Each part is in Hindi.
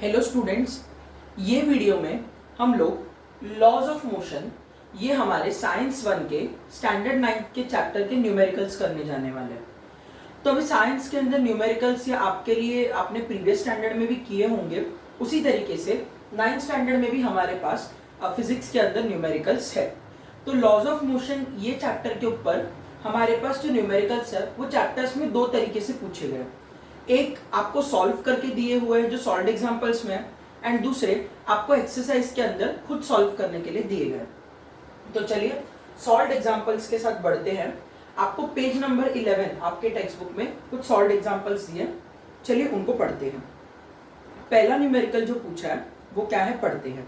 हेलो स्टूडेंट्स, ये वीडियो में हम लोग लॉज ऑफ मोशन ये हमारे साइंस 1 के स्टैंडर्ड 9 के चैप्टर के न्यूमेरिकल्स करने जाने वाले हैं। तो अभी साइंस के अंदर न्यूमेरिकल्स या आपके लिए आपने प्रीवियस स्टैंडर्ड में भी किए होंगे, उसी तरीके से 9th स्टैंडर्ड में भी हमारे पास फिजिक्स के अंदर न्यूमेरिकल्स है। तो लॉज ऑफ मोशन ये चैप्टर के ऊपर हमारे पास जो न्यूमेरिकल्स है वो चैप्टर्स में दो तरीके से पूछे गए। एक आपको सॉल्व करके दिए हुए हैं जो सॉल्व्ड एग्जांपल्स में है, एंड दूसरे आपको एक्सरसाइज के अंदर खुद सॉल्व करने के लिए दिए गए। तो चलिए सॉल्व्ड एग्जांपल्स के साथ बढ़ते हैं। आपको पेज नंबर 11 आपके टेक्स्ट बुक में कुछ सॉल्व्ड एग्जांपल्स दिए, चलिए उनको पढ़ते हैं। पहला न्यूमेरिकल जो पूछा है वो क्या है, पढ़ते हैं।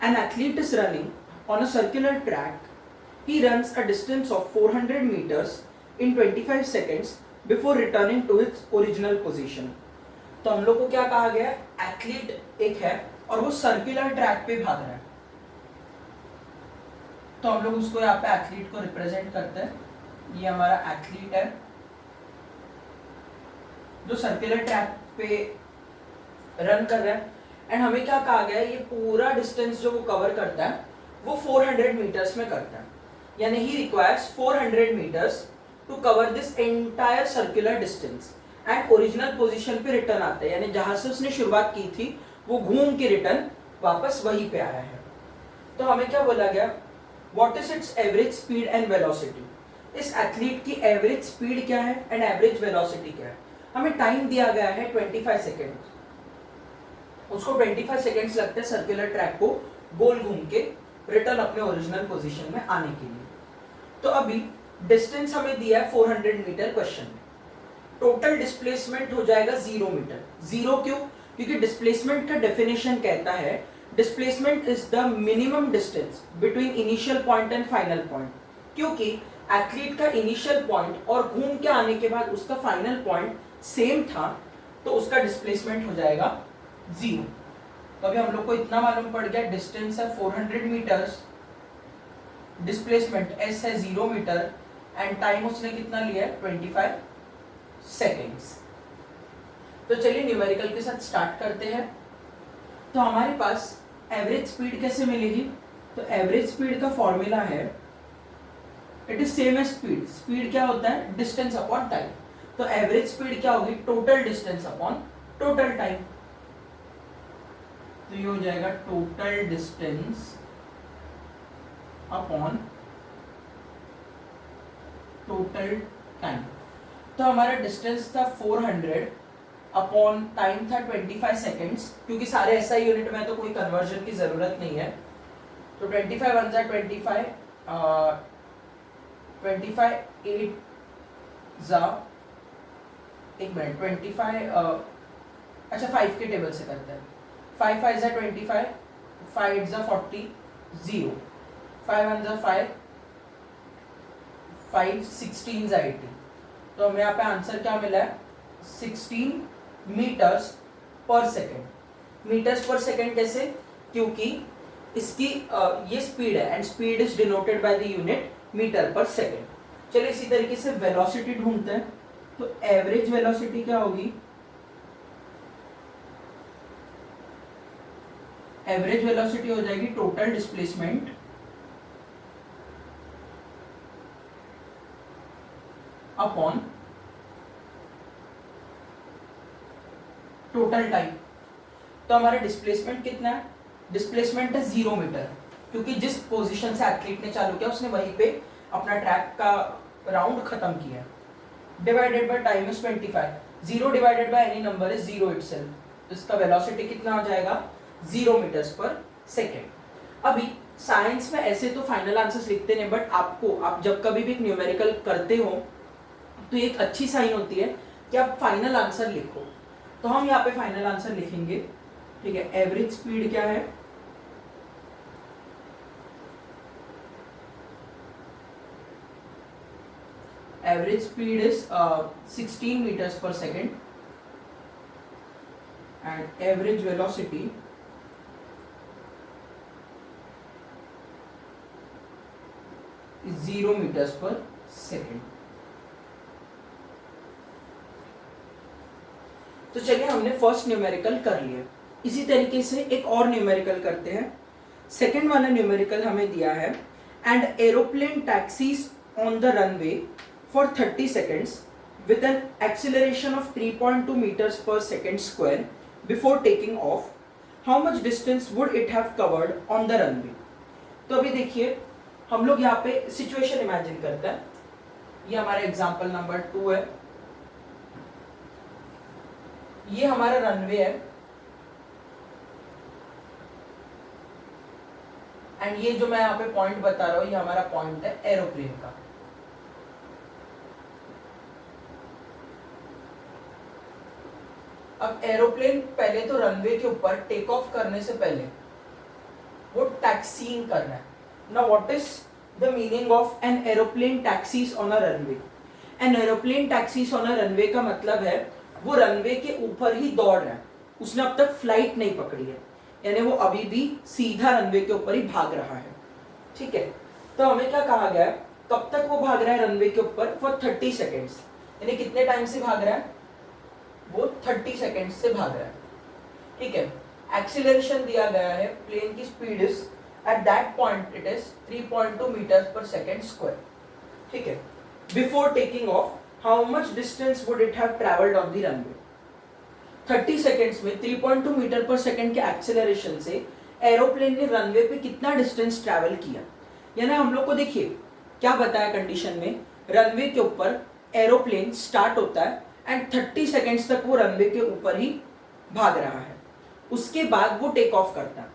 An athlete is running on a circular track, he runs a distance of 400 meters in 25 seconds before returning to its original position. तो हम लोग को क्या कहा गया, एथलीट एक है और वो सर्कुलर ट्रैक पे भाग रहा है, तो हम लोग उसको यहाँ पे एथलीट को रिप्रेजेंट करते हैं। ये हमारा एथलीट है जो सर्कुलर ट्रैक पे रन कर रहा है, एंड हमें क्या कहा गया है, ये पूरा डिस्टेंस जो वो कवर करता है वो 400 मीटर्स में करता है, यानी ही requires 400 metres to cover this entire circular distance and original position पे रिटर्न आता है, यानी जहां से उसने शुरुआत की थी वो घूम के रिटर्न वापस वहीं पे आया है। तो हमें क्या बोला गया, what is it's average speed and velocity. इस एथलीट की एवरेज स्पीड क्या है एंड एवरेज वेलोसिटी क्या है। हमें टाइम दिया गया है 25 सेकेंड, उसको 25 सेकेंड्स लगते हैं सर्कुलर ट्रैक को गोल घूम के रिटर्न अपने ओरिजिनल पोजीशन में आने के लिए। तो अभी डिस्टेंस हमें दिया है 400 मीटर क्वेश्चन में, टोटल डिस्प्लेसमेंट हो जाएगा 0 मीटर। 0 क्यों, क्योंकि डिस्प्लेसमेंट का डेफिनेशन कहता है displacement is the minimum distance between initial point and final point. क्योंकि एथलीट का इनिशियल पॉइंट और घूम के आने के बाद उसका फाइनल पॉइंट सेम था, तो उसका डिस्प्लेसमेंट हो जाएगा 0। तो अभी हम लोग को इतना मालूम पड़ गया, डिस्टेंस है 400 मीटर्स, डिस्प्लेसमेंट s है 0 मीटर, एंड टाइम उसने कितना लिया है 25 सेकेंड्स। तो चलिए न्यूमेरिकल के साथ स्टार्ट करते हैं। तो हमारे पास एवरेज स्पीड कैसे मिलेगी, तो एवरेज स्पीड का फॉर्मूला है, it is same as speed. Speed क्या होता है, डिस्टेंस अपॉन टाइम। तो एवरेज स्पीड क्या होगी, total distance upon total time. तो ये हो जाएगा total distance upon total time. तो हमारा डिस्टेंस था 400 अपॉन टाइम था 25 सेकेंड्स, क्योंकि सारे एसआई यूनिट में तो कोई कन्वर्जन की जरूरत नहीं है। तो 25 वन जा 25, 25 8 जा, एक मिनट, 25 अच्छा 5 के टेबल से करते हैं। 5 5 जा 25, 5 8 जा 40, 0, 5 1 जा 5, 5 16 जा 80। तो हमें यहाँ पे आंसर क्या मिला है, 16 metres per second. Metres per second कैसे, क्योंकि इसकी ये स्पीड है and speed is denoted by the unit metre per second. चलिए इसी तरीके से वेलोसिटी ढूंढते हैं। तो एवरेज वेलोसिटी क्या होगी, एवरेज वेलोसिटी हो जाएगी total displacement upon total time. तो हमारा डिस्प्लेसमेंट कितना है, डिस्प्लेसमेंट है 0 मीटर, क्योंकि जिस पोजीशन से एथलीट ने चालू किया उसने वहीं पे अपना ट्रैक का राउंड खत्म किया, divided by time is 25। 0 divided by any number is 0 itself, तो इसका वेलोसिटी कितना हो जाएगा 0 मीटर्स पर सेकेंड। अभी साइंस में ऐसे तो फाइनल आंसर्स लिखते नहीं, बट आपको आप जब कभी भी एक न्यूमेरिकल करते हो तो एक अच्छी साइन होती है कि आप फाइनल आंसर लिखो। तो हम यहाँ पे फाइनल आंसर लिखेंगे, ठीक है। एवरेज स्पीड क्या है, average speed is 16 metres per second, and average velocity is 0 metres per second. तो चलिए हमने फर्स्ट न्यूमेरिकल कर लिए। इसी तरीके से एक और न्यूमेरिकल करते हैं। सेकेंड वाला न्यूमेरिकल हमें दिया है, and aeroplane taxis on the runway for 30 seconds with an acceleration of 3.2 meters per second square before taking off, how much distance would it have covered on the runway? तो अभी देखिए हम लोग यहाँ पे सिचुएशन इमेजिन करते हैं। ये हमारा एग्जांपल नंबर 2 है, ये हमारा रनवे है एंड ये जो मैं यहाँ पे पॉइंट बता रहा हूँ ये हमारा पॉइंट है एरोप्लेन का। अब एरोप्लेन पहले तो रनवे के ऊपर टेक ऑफ करने से पहले वो टैक्सीइंग कर रहा है। Now what is the meaning of an aeroplane taxis on a runway? An aeroplane taxis on a runway का मतलब है वो रनवे के ऊपर ही दौड़ रहा है, उसने अब तक फ्लाइट नहीं पकड़ी है, यानी वो अभी भी सीधा रनवे के ऊपर ही भाग रहा है। ठीक है, तो हमें क्या कहा गया है, कब तक वो भाग रहा है रनवे के ऊपर? फॉर 30 सेकेंड्स, यानी कितने टाइम से भाग रहा है? वो 30 सेकेंड से भाग रहा है। ठीक है, एक्सीलरेशन दिया गया है, प्लेन की speed is at that point it is 3.2 metres per second square. ठीक है, before taking off how much distance would it have travelled on the runway? 30 seconds में 3.2 मीटर पर सेकेंड के एक्सीलरेशन से एरोप्लेन ने रनवे पे कितना डिस्टेंस ट्रैवल किया? यानी हम लोग को देखिए क्या बताया कंडीशन में, रनवे के ऊपर एरोप्लेन स्टार्ट होता है एंड 30 सेकेंड्स तक वो रनवे के ऊपर ही भाग रहा है, उसके बाद वो टेक ऑफ करता है,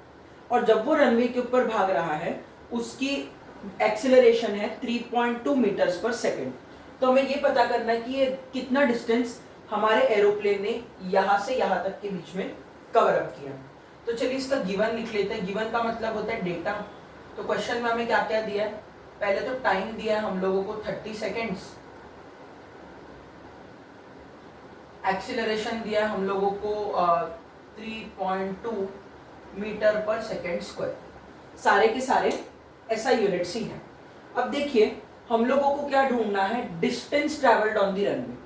और जब वो रनवे के ऊपर भाग रहा है उसकी एक्सेलरेशन है 3.2 मीटर्स पर सेकेंड। तो हमें ये पता करना है कि ये कितना डिस्टेंस हमारे एरोप्लेन ने यहाँ से यहाँ तक के बीच में कवर अप किया। तो चलिए इसका गिवन लिख लेते हैं। गिवन का मतलब होता है डेटा। तो क्वेश्चन में हमें क्या क्या दिया है, पहले तो टाइम दिया है हम लोगों को 30 सेकेंड्स, एक्सीलरेशन दिया हम लोगों को 3.2 मीटर पर सेकेंड स्क्वायर, सारे के सारे ऐसा यूनिट्स ही हैं। अब देखिए हम लोगों को क्या ढूंढना है, distance travelled on the runway.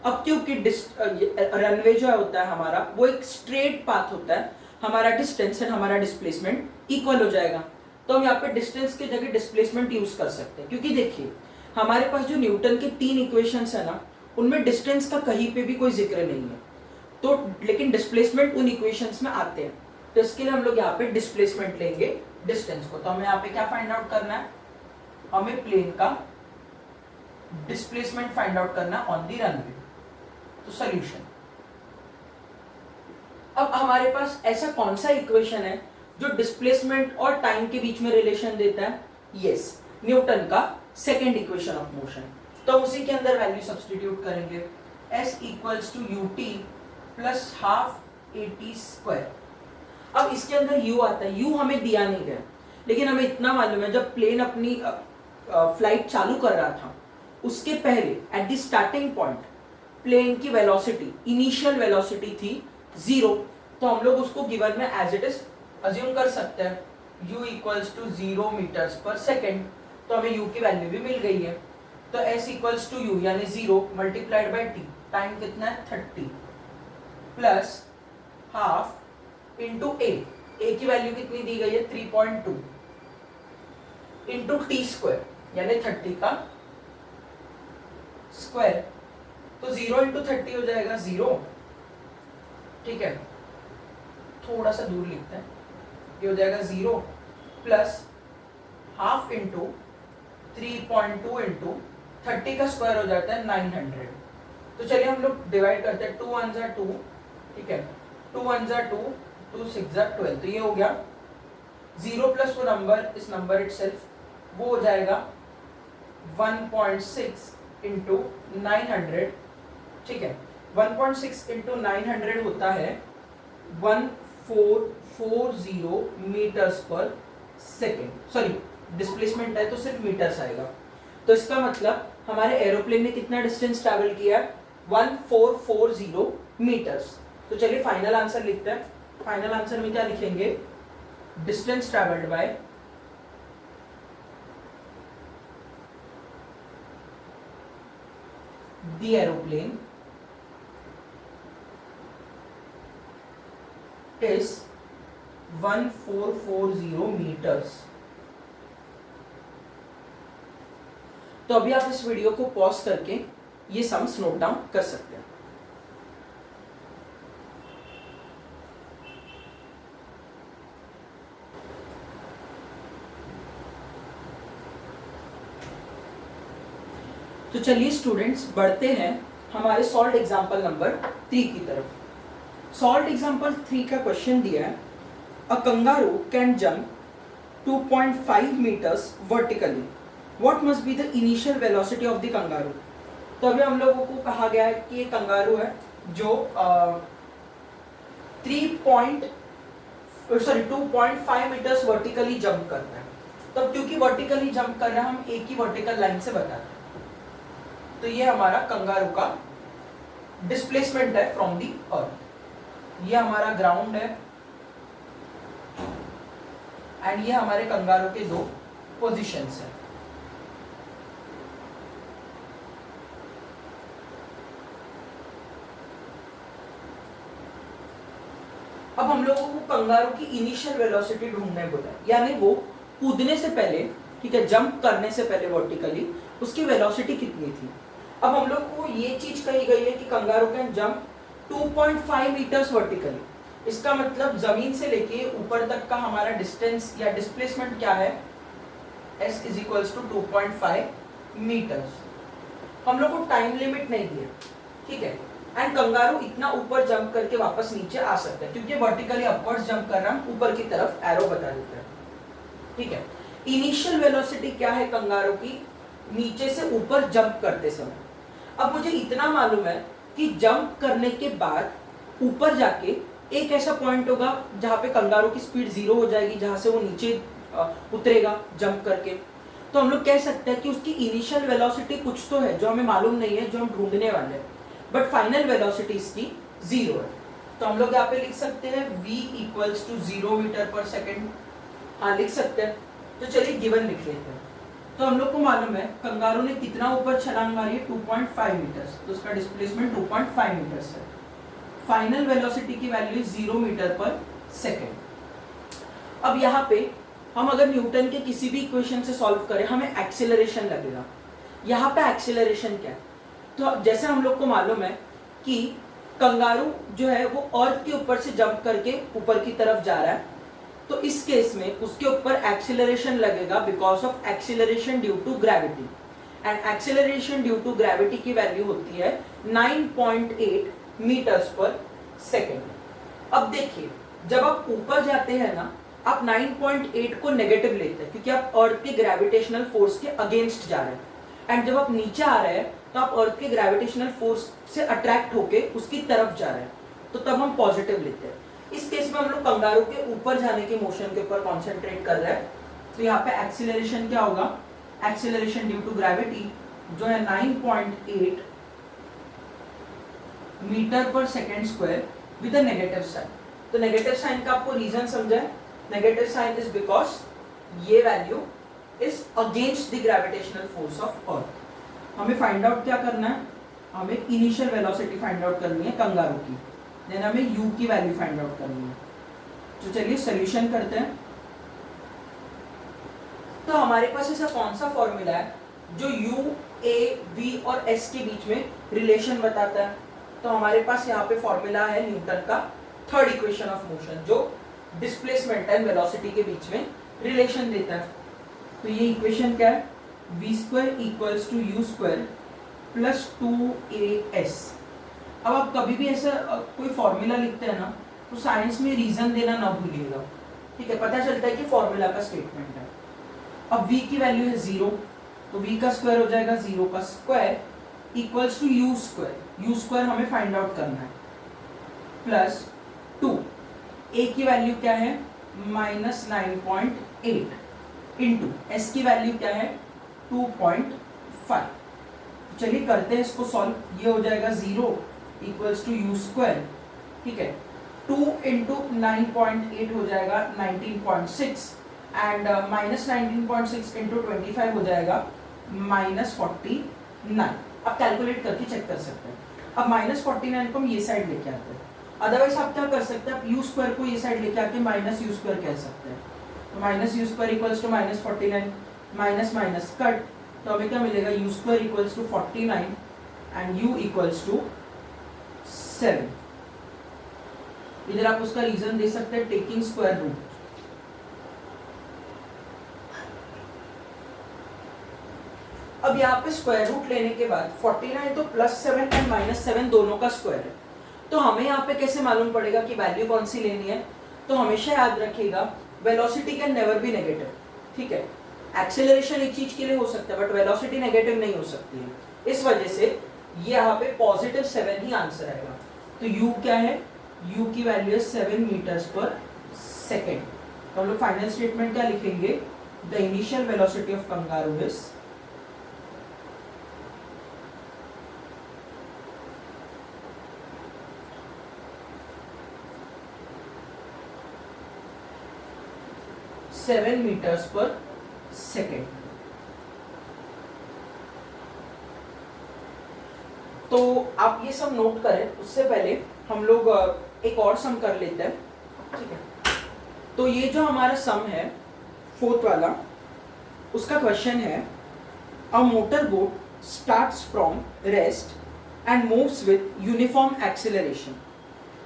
अब क्योंकि रनवे जो होता है हमारा वो एक स्ट्रेट पाथ होता है, हमारा डिस्टेंस एंड हमारा डिस्प्लेसमेंट इक्वल हो जाएगा, तो हम यहाँ पे डिस्टेंस की जगह डिस्प्लेसमेंट यूज कर सकते हैं। क्योंकि देखिए हमारे पास जो न्यूटन के 3 इक्वेशंस है ना, उनमें डिस्टेंस का कहीं पे भी कोई जिक्र नहीं है, तो लेकिन डिस्प्लेसमेंट उन इक्वेशंस में आते हैं। तो इसके लिए हम लोग यहाँ पे डिस्प्लेसमेंट लेंगे डिस्टेंस को। तो हमें यहाँ पे क्या फाइंड आउट करना है, हमें प्लेन का डिस्प्लेसमेंट फाइंड आउट करना ऑन दी रनवे। तो सॉल्यूशन, अब हमारे पास ऐसा कौन सा इक्वेशन है जो डिस्प्लेसमेंट और टाइम के बीच में रिलेशन देता है? यस, न्यूटन का सेकेंड इक्वेशन ऑफ मोशन। तो उसी के अंदर वैल्यू सब्स्टिट्यूट करेंगे, s equals to ut plus half at square. अब इसके अंदर u आता है, u हमें दिया नहीं गया, लेकिन हमें इतना मालूम है जब प्लेन अपनी फ्लाइट चालू कर रहा था उसके पहले at the starting point plane की वेलोसिटी, इनिशियल वेलोसिटी थी 0, तो हम लोग उसको गिवन में एज इट इज अज्यूम कर सकते हैं, u equals to 0 metres per second. तो हमें u की वैल्यू भी मिल गई है, तो s इक्वल्स टू u यानी 0 मल्टीप्लाइड बाई t, टाइम कितना है 30 प्लस हाफ इंटू a की वैल्यू कितनी दी गई है 3.2 इंटू टी स्क्वायर यानी 30 का स्क्वायर, तो 0 इंटू 30 हो जाएगा 0। ठीक है, थोड़ा सा दूर लिखते हैं, ये हो जाएगा 0 प्लस हाफ इंटू 3.2 इंटू 30 का स्क्वायर हो जाता है 900। तो चलिए हम लोग डिवाइड करते हैं, 2 1 जा 2, ठीक है, 2 1 जा 2, 2 6 जा 12, तो ये हो गया 0 प्लस वो नंबर, इस नंबर इटसेल्फ, वो हो जाएगा 1.6 इंटू 900। ठीक है, 1.6 इंटू 900 होता है 1440 metres per second. Sorry, displacement है तो सिर्फ मीटर्स आएगा। तो इसका मतलब हमारे एरोप्लेन ने कितना डिस्टेंस ट्रैवल किया, 1440 मीटर्स। तो चलिए फाइनल आंसर लिखते हैं। फाइनल आंसर में क्या लिखेंगे, distance travelled by the aeroplane is 1440 metres. तो अभी आप इस वीडियो को पॉज करके ये सम्स नोट डाउन कर सकते हैं। तो चलिए स्टूडेंट्स बढ़ते हैं हमारे सॉल्व एग्जांपल नंबर 3 की तरफ। सॉल्व एग्जांपल 3 का क्वेश्चन दिया है, a kangaroo can jump 2.5 meters vertically, what must be the initial velocity of the kangaroo. तो अभी हम लोगों को कहा गया है कि ये कंगारू है जो 2.5 मीटर्स वर्टिकली जंप करता है। तो क्योंकि वर्टिकली जंप कर रहा है, हम एक ही वर्टिकल लाइन से बताते हैं। तो ये हमारा कंगारू का डिस्प्लेसमेंट है फ्रॉम दी अर्थ। ये हमारा ग्राउंड है एंड ये हमारे कंगारू के दो पोजीशंस हैं। अब हम लोगों को कंगारू की इनिशियल वेलोसिटी ढूंढने बोला है, यानी वो कूदने से पहले, ठीक है, जंप करने से पहले वर्टिकली उसकी वेलोसिटी कितनी थी। अब हम लोग को ये चीज कही गई है कि kangaroo can jump 2.5 metres vertically. इसका मतलब जमीन से लेके ऊपर तक का हमारा डिस्टेंस या डिस्प्लेसमेंट क्या है, s is equals to 2.5 metres. हम लोग को टाइम लिमिट नहीं दिया, ठीक है, एंड कंगारू इतना ऊपर जंप करके वापस नीचे आ सकता है क्योंकि वर्टिकली अपवर्ड्स जंप कर रहा है, ऊपर की तरफ एरो बता देता है, ठीक है। इनिशियल वेलोसिटी क्या है कंगारू की नीचे से ऊपर जंप करते समय। अब मुझे इतना मालूम है कि जंप करने के बाद ऊपर जाके एक ऐसा पॉइंट होगा जहां पे कंगारू की स्पीड 0 हो जाएगी, जहां से वो नीचे उतरेगा जंप करके। तो हम लोग कह सकते हैं कि उसकी इनिशियल वेलोसिटी कुछ तो है जो हमें मालूम नहीं है, जो हम ढूंढने वाले हैं, बट फाइनल वेलोसिटी इसकी 0 है। तो हम लोग यहाँ पे लिख सकते हैं v equals to 0 metre per second. हाँ लिख सकते हैं। तो चलिए गिवन लिख लेते हैं। तो हम लोग को मालूम है कंगारू ने कितना ऊपर छलांग मारी है, 2.5 मीटर्स, तो उसका डिस्प्लेसमेंट 2.5 मीटर्स है। फाइनल वेलोसिटी की वैल्यू 0 मीटर पर सेकेंड। अब यहाँ पे हम अगर न्यूटन के किसी भी इक्वेशन से सॉल्व करें, हमें एक्सेलरेशन लगेगा। यहाँ पे एक्सेलरेशन क्या है, तो जैसे हम लोग को मालूम है कि कंगारू जो है वो अर्थ के ऊपर से जंप करके ऊपर की तरफ जा रहा है, तो इस केस में उसके ऊपर एक्सेलरेशन लगेगा because of acceleration due to gravity, and acceleration due to gravity की वैल्यू होती है 9.8 मीटर्स पर सेकेंड। अब देखिए जब आप ऊपर जाते हैं ना, आप 9.8 को नेगेटिव लेते हैं क्योंकि आप अर्थ के ग्रेविटेशनल फोर्स के अगेंस्ट जा रहे हैं, एंड जब आप नीचे आ रहे हैं तो आप अर्थ के ग्रेविटेशनल फोर्स से अट्रैक्ट होके उसकी तरफ जा रहे हैं, तो तब हम पॉजिटिव लेते हैं। इस केस में हम लोग कंगारू के ऊपर जाने के मोशन के ऊपर कॉन्सेंट्रेट कर रहे हैं। तो यहाँ पे एक्सीलरेशन क्या होगा, एक्सीलरेशन ड्यू टू ग्रेविटी जो है 9.8 metre per second square with a negative sign. तो नेगेटिव साइन का आपको रीजन समझा है, नेगेटिव साइन इज बिकॉज ये value is against the gravitational force of earth. हमें फाइंड आउट क्या करना है, हमें इनिशियल वेलोसिटी फाइंड आउट करनी है कंगारू की, देन हमें u की वैल्यू फाइंड आउट करनी है। तो चलिए सॉल्यूशन करते हैं। तो हमारे पास ऐसा कौन सा फॉर्मूला है जो u, a, v और s के बीच में रिलेशन बताता है। तो हमारे पास यहाँ पे फॉर्मूला है न्यूटन का थर्ड इक्वेशन ऑफ मोशन जो डिस्प्लेसमेंट एंड वेलोसिटी के बीच में रिलेशन देता है। तो ये इक्वेशन क्या है, v square equals to u square plus 2as। अब आप कभी भी ऐसा कोई फॉर्मूला लिखते हैं ना, तो साइंस में रीजन देना ना भूलिएगा, ठीक है, पता चलता है कि फॉर्मूला का स्टेटमेंट है। अब v की वैल्यू है 0, तो v का स्क्वायर हो जाएगा 0 का square equals to u square. u square हमें फाइंड आउट करना है प्लस 2, a की वैल्यू क्या है -9.8 इंटू s की वैल्यू क्या है 2.5। चलिए करते हैं इसको सॉल्व। ये हो जाएगा 0 इक्वल्स टू u स्क्वायर, ठीक है, 2 इंटू 9.8 हो जाएगा 19.6 एंड -19.6 इंटू 25 हो जाएगा -49। अब कैलकुलेट करके चेक कर सकते हैं। अब -49 को हम ये साइड लेके आते हैं, अदरवाइज आप क्या कर सकते हैं, आप यू स्क्वायर को ये साइड लेके आके माइनस यू स्क्वायर कह सकते हैं, तो minus u square equals to minus 49, minus minus cut, तो हमें क्या मिलेगा, u square equals to 49 and u equals to 7। इधर आप उसका रीजन दे सकते हैं टेकिंग स्क्वायर रूट। अब यहाँ पे स्क्वायर रूट लेने के बाद 49 तो +7 एंड -7 दोनों का स्क्वायर है, तो हमें यहाँ पे कैसे मालूम पड़ेगा कि वैल्यू कौन सी लेनी है, तो हमेशा याद रखिएगा velocity can never be negative, ठीक है। एक्सेलरेशन एक चीज के लिए हो सकता है बट वेलोसिटी नेगेटिव नहीं हो सकती है, इस वजह से ये यहाँ पे +7 ही आंसर आएगा। तो u क्या है, u की वैल्यू है 7 मीटर्स पर सेकेंड। तो हम लोग फाइनल स्टेटमेंट क्या लिखेंगे, the initial velocity of kangaroo is 7 metres per second. तो आप ये सब नोट करें, उससे पहले हम लोग एक और सम कर लेते हैं, ठीक है। तो ये जो हमारा सम है 4th वाला, उसका क्वेश्चन है a motor boat starts from rest and moves with uniform acceleration.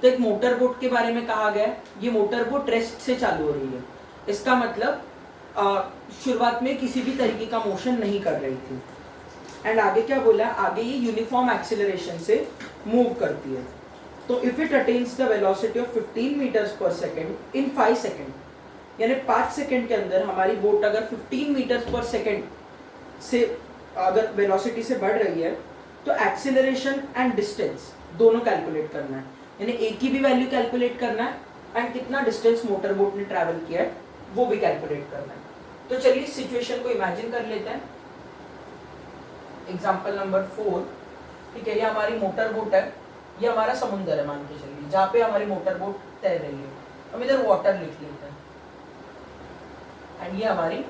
तो एक मोटर बोट के बारे में कहा गया, ये मोटर बोट रेस्ट से चालू हो रही है, इसका मतलब शुरुआत में किसी भी तरीके का मोशन नहीं कर रही थी। एंड आगे क्या बोला, आगे ये यूनिफॉर्म एक्सेलरेशन से मूव करती है। तो if it attains the velocity of 15 metres per second in 5 second, यानी 5 सेकेंड के अंदर हमारी बोट अगर 15 मीटर्स पर सेकेंड से अगर वेलोसिटी से बढ़ रही है, तो एक्सेलरेशन एंड डिस्टेंस दोनों कैलकुलेट करना है, यानी एक की भी वैल्यू कैलकुलेट करना है एंड कितना डिस्टेंस मोटर बोट ने ट्रैवल किया है वो भी कैलकुलेट करना है। तो चलिए इस सिचुएशन को इमेजिन कर लेते हैं। एग्जाम्पल नंबर 4, ठीक है, ये हमारी मोटर बोट है, ये हमारा समुंदर है मान के चलिए, जहाँ पे हमारी मोटर बोट तैर रही है। हम इधर वाटर लिख लेते हैं एंड ये हमारी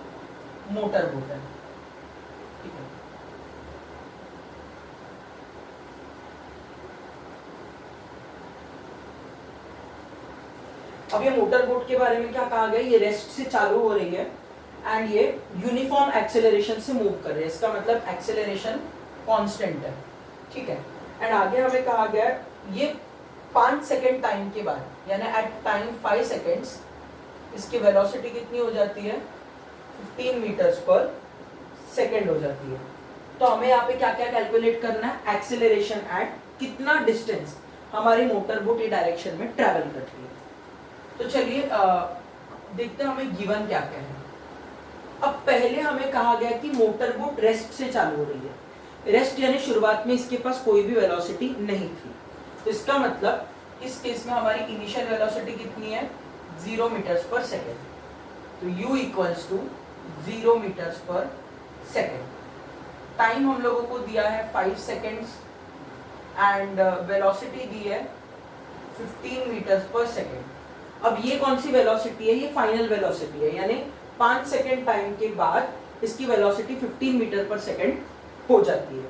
मोटर बोट है, ठीक है। अब ये मोटर बोट के बारे में क्या कहा गया, ये रेस्ट से चालू हो रही है एंड ये यूनिफॉर्म एक्सेलरेशन से मूव कर रही है, इसका मतलब एक्सेलरेशन कांस्टेंट है, ठीक है। एंड आगे हमें कहा गया ये 5 सेकेंड टाइम के बाद, यानी एट टाइम 5 सेकेंड्स इसकी वेलोसिटी कितनी हो जाती है, 15 मीटर्स पर सेकेंड हो जाती है। तो हमें यहाँ पे क्या क्या कैलकुलेट करना है, एक्सेलरेशन एट कितना डिस्टेंस हमारी मोटर बोट ये डायरेक्शन में ट्रैवल करती है। तो चलिए देखते हैं हमें गिवन क्या क्या है। अब पहले हमें कहा गया कि मोटर बोट रेस्ट से चालू हो रही है, रेस्ट यानी शुरुआत में इसके पास कोई भी वेलोसिटी नहीं थी, तो इसका मतलब इस केस में हमारी इनिशियल वेलोसिटी कितनी है, 0 मीटर्स पर सेकेंड। तो u equals to 0 metres per second. Time हम लोगों को दिया है 5 सेकेंड्स एंड वेलोसिटी दी है 15 मीटर्स पर सेकेंड। अब ये कौन सी वेलोसिटी है, ये फाइनल वेलोसिटी है, यानी 5 सेकेंड टाइम के बाद इसकी वेलोसिटी 15 मीटर पर सेकेंड हो जाती है।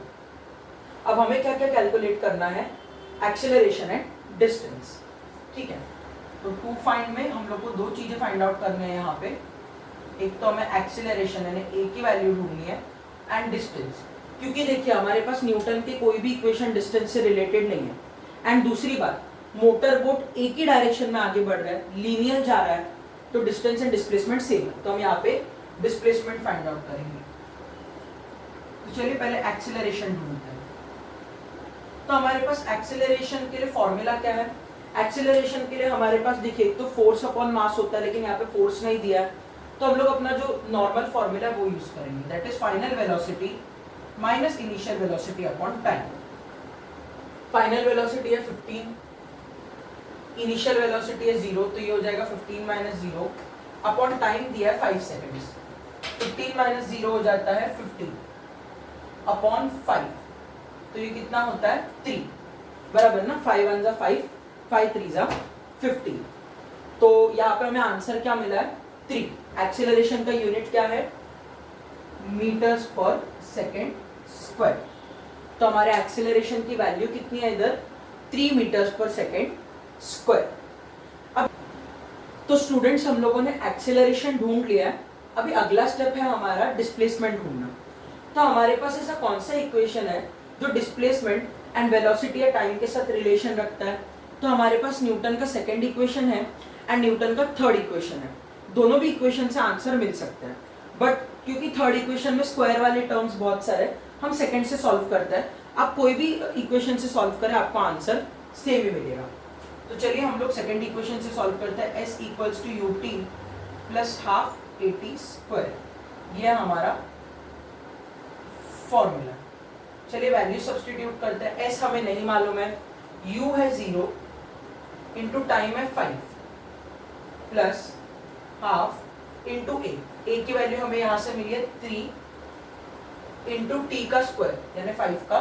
अब हमें क्या क्या कैलकुलेट करना है, एक्सेलरेशन एंड डिस्टेंस, ठीक है। तो टू फाइंड में हम लोग को 2 चीजें फाइंड आउट करनी है यहाँ पे, एक तो हमें एक्सेलरेशन यानी ए की वैल्यू ढूंढनी है एंड डिस्टेंस, क्योंकि देखिए हमारे पास न्यूटन के कोई भी इक्वेशन डिस्टेंस से रिलेटेड नहीं है। एंड दूसरी बात, मोटर बोट एक ही डायरेक्शन में आगे बढ़ रहा है, लीनियर जा रहा है, तो डिस्टेंस एंड डिस्प्लेसमेंट सेम है, तो हम यहाँ पे डिस्प्लेसमेंट फाइंड आउट करेंगे। तो चलिए पहले एक्सेलरेशन ढूंढते हैं। तो हमारे पास एक्सेलरेशन के लिए फॉर्मूला क्या है, एक्सेलरेशन के लिए हमारे पास देखिए तो फोर्स अपॉन मास होता है, लेकिन यहाँ पे फोर्स नहीं दिया है, तो हम लोग अपना जो नॉर्मल फॉर्मूला है वो यूज करेंगे, that is final velocity minus initial velocity upon time. Final velocity है 15, इनिशियल वेलोसिटी है 0, तो ये हो जाएगा 15 माइनस 0 अपॉन टाइम दिया है 5 सेकेंड्स। 15 माइनस 0 हो जाता है 15 अपॉन 5, तो ये कितना होता है 3, बराबर ना, 5 1 जा 5, 5 3 जा 15। तो यहाँ पे हमें आंसर क्या मिला है 3। एक्सेलरेशन का यूनिट क्या है, मीटर्स पर सेकेंड स्क्वायर। तो हमारे एक्सेलरेशन की वैल्यू कितनी है इधर, 3 मीटर्स पर सेकेंड स्क्वायर। अब तो स्टूडेंट्स हम लोगों ने एक्सेलरेशन ढूंढ लिया है, अभी अगला स्टेप है हमारा डिस्प्लेसमेंट ढूंढना। तो हमारे पास ऐसा कौन सा इक्वेशन है जो डिस्प्लेसमेंट एंड वेलोसिटी या टाइम के साथ रिलेशन रखता है? तो हमारे पास न्यूटन का सेकंड इक्वेशन है एंड न्यूटन का थर्ड इक्वेशन है। दोनों भी इक्वेशन से आंसर मिल सकता है, बट क्योंकि थर्ड इक्वेशन में स्क्वायर वाले टर्म्स बहुत सारे, हम सेकंड से सॉल्व करते हैं। आप कोई भी इक्वेशन से सॉल्व करें आपको आंसर सेम ही मिलेगा। तो चलिए हम लोग सेकंड इक्वेशन से सॉल्व करते हैं। s equals to u t plus half a t square, ये हमारा फॉर्मूला। चलिए वैल्यू सब्स्टिट्यूट करते हैं। s हमें नहीं मालूम है, u है 0 इंटू टाइम है 5 प्लस हाफ इंटू a की वैल्यू हमें यहाँ से मिली है 3 इंटू टी का स्क्वायर यानी 5 का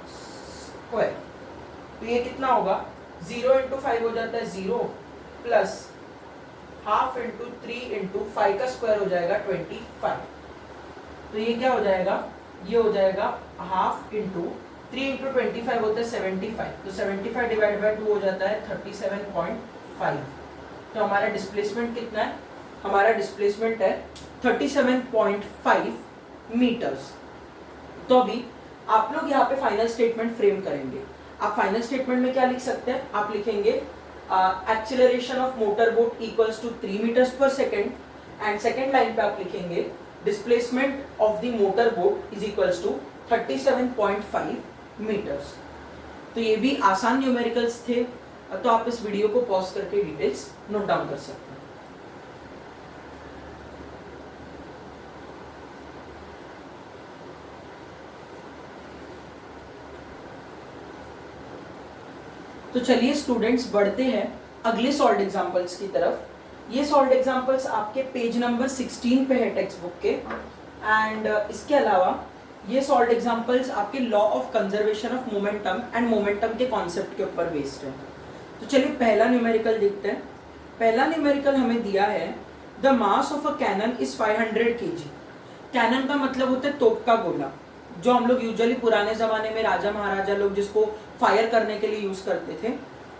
स्क्वायर। तो ये कितना होगा, 0 इंटू 5 हो जाता है 0 प्लस हाफ इंटू 3 इंटू 5 का स्क्वायर हो जाएगा 25। तो ये क्या हो जाएगा, ये हो जाएगा हाफ इंटू 3 इंटू 25 होता है 75। तो 75 डिवाइड बाय 2 हो जाता है 37.5। तो हमारा डिस्प्लेसमेंट कितना है, हमारा डिस्प्लेसमेंट है 37.5 मीटर्स। तो अभी आप लोग यहाँ पे फाइनल स्टेटमेंट फ्रेम करेंगे। आप फाइनल स्टेटमेंट में क्या लिख सकते हैं, आप लिखेंगे acceleration of motor boat equals to 3 metres per second, and second line पे आप लिखेंगे displacement of the motor boat is equals to 37.5 metres. तो ये भी आसान न्यूमेरिकल्स थे, तो आप इस वीडियो को पॉज करके डिटेल्स नोट डाउन कर सकते हैं। तो चलिए स्टूडेंट्स बढ़ते हैं अगले सॉल्व्ड एग्जांपल्स की तरफ। ये सॉल्व्ड एग्जांपल्स आपके पेज नंबर 16 पे है टेक्स्ट बुक के, एंड इसके अलावा ये सॉल्व्ड एग्जांपल्स आपके law of conservation of momentum and momentum के कॉन्सेप्ट के ऊपर बेस्ड है। तो चलिए पहला न्यूमेरिकल देखते हैं। पहला न्यूमेरिकल हमें दिया है the mass of a cannon is 500 kg। Cannon का मतलब होता है तोप का गोला, जो हम लोग यूजुअली पुराने जमाने में राजा महाराजा लोग जिसको फायर करने के लिए यूज करते थे,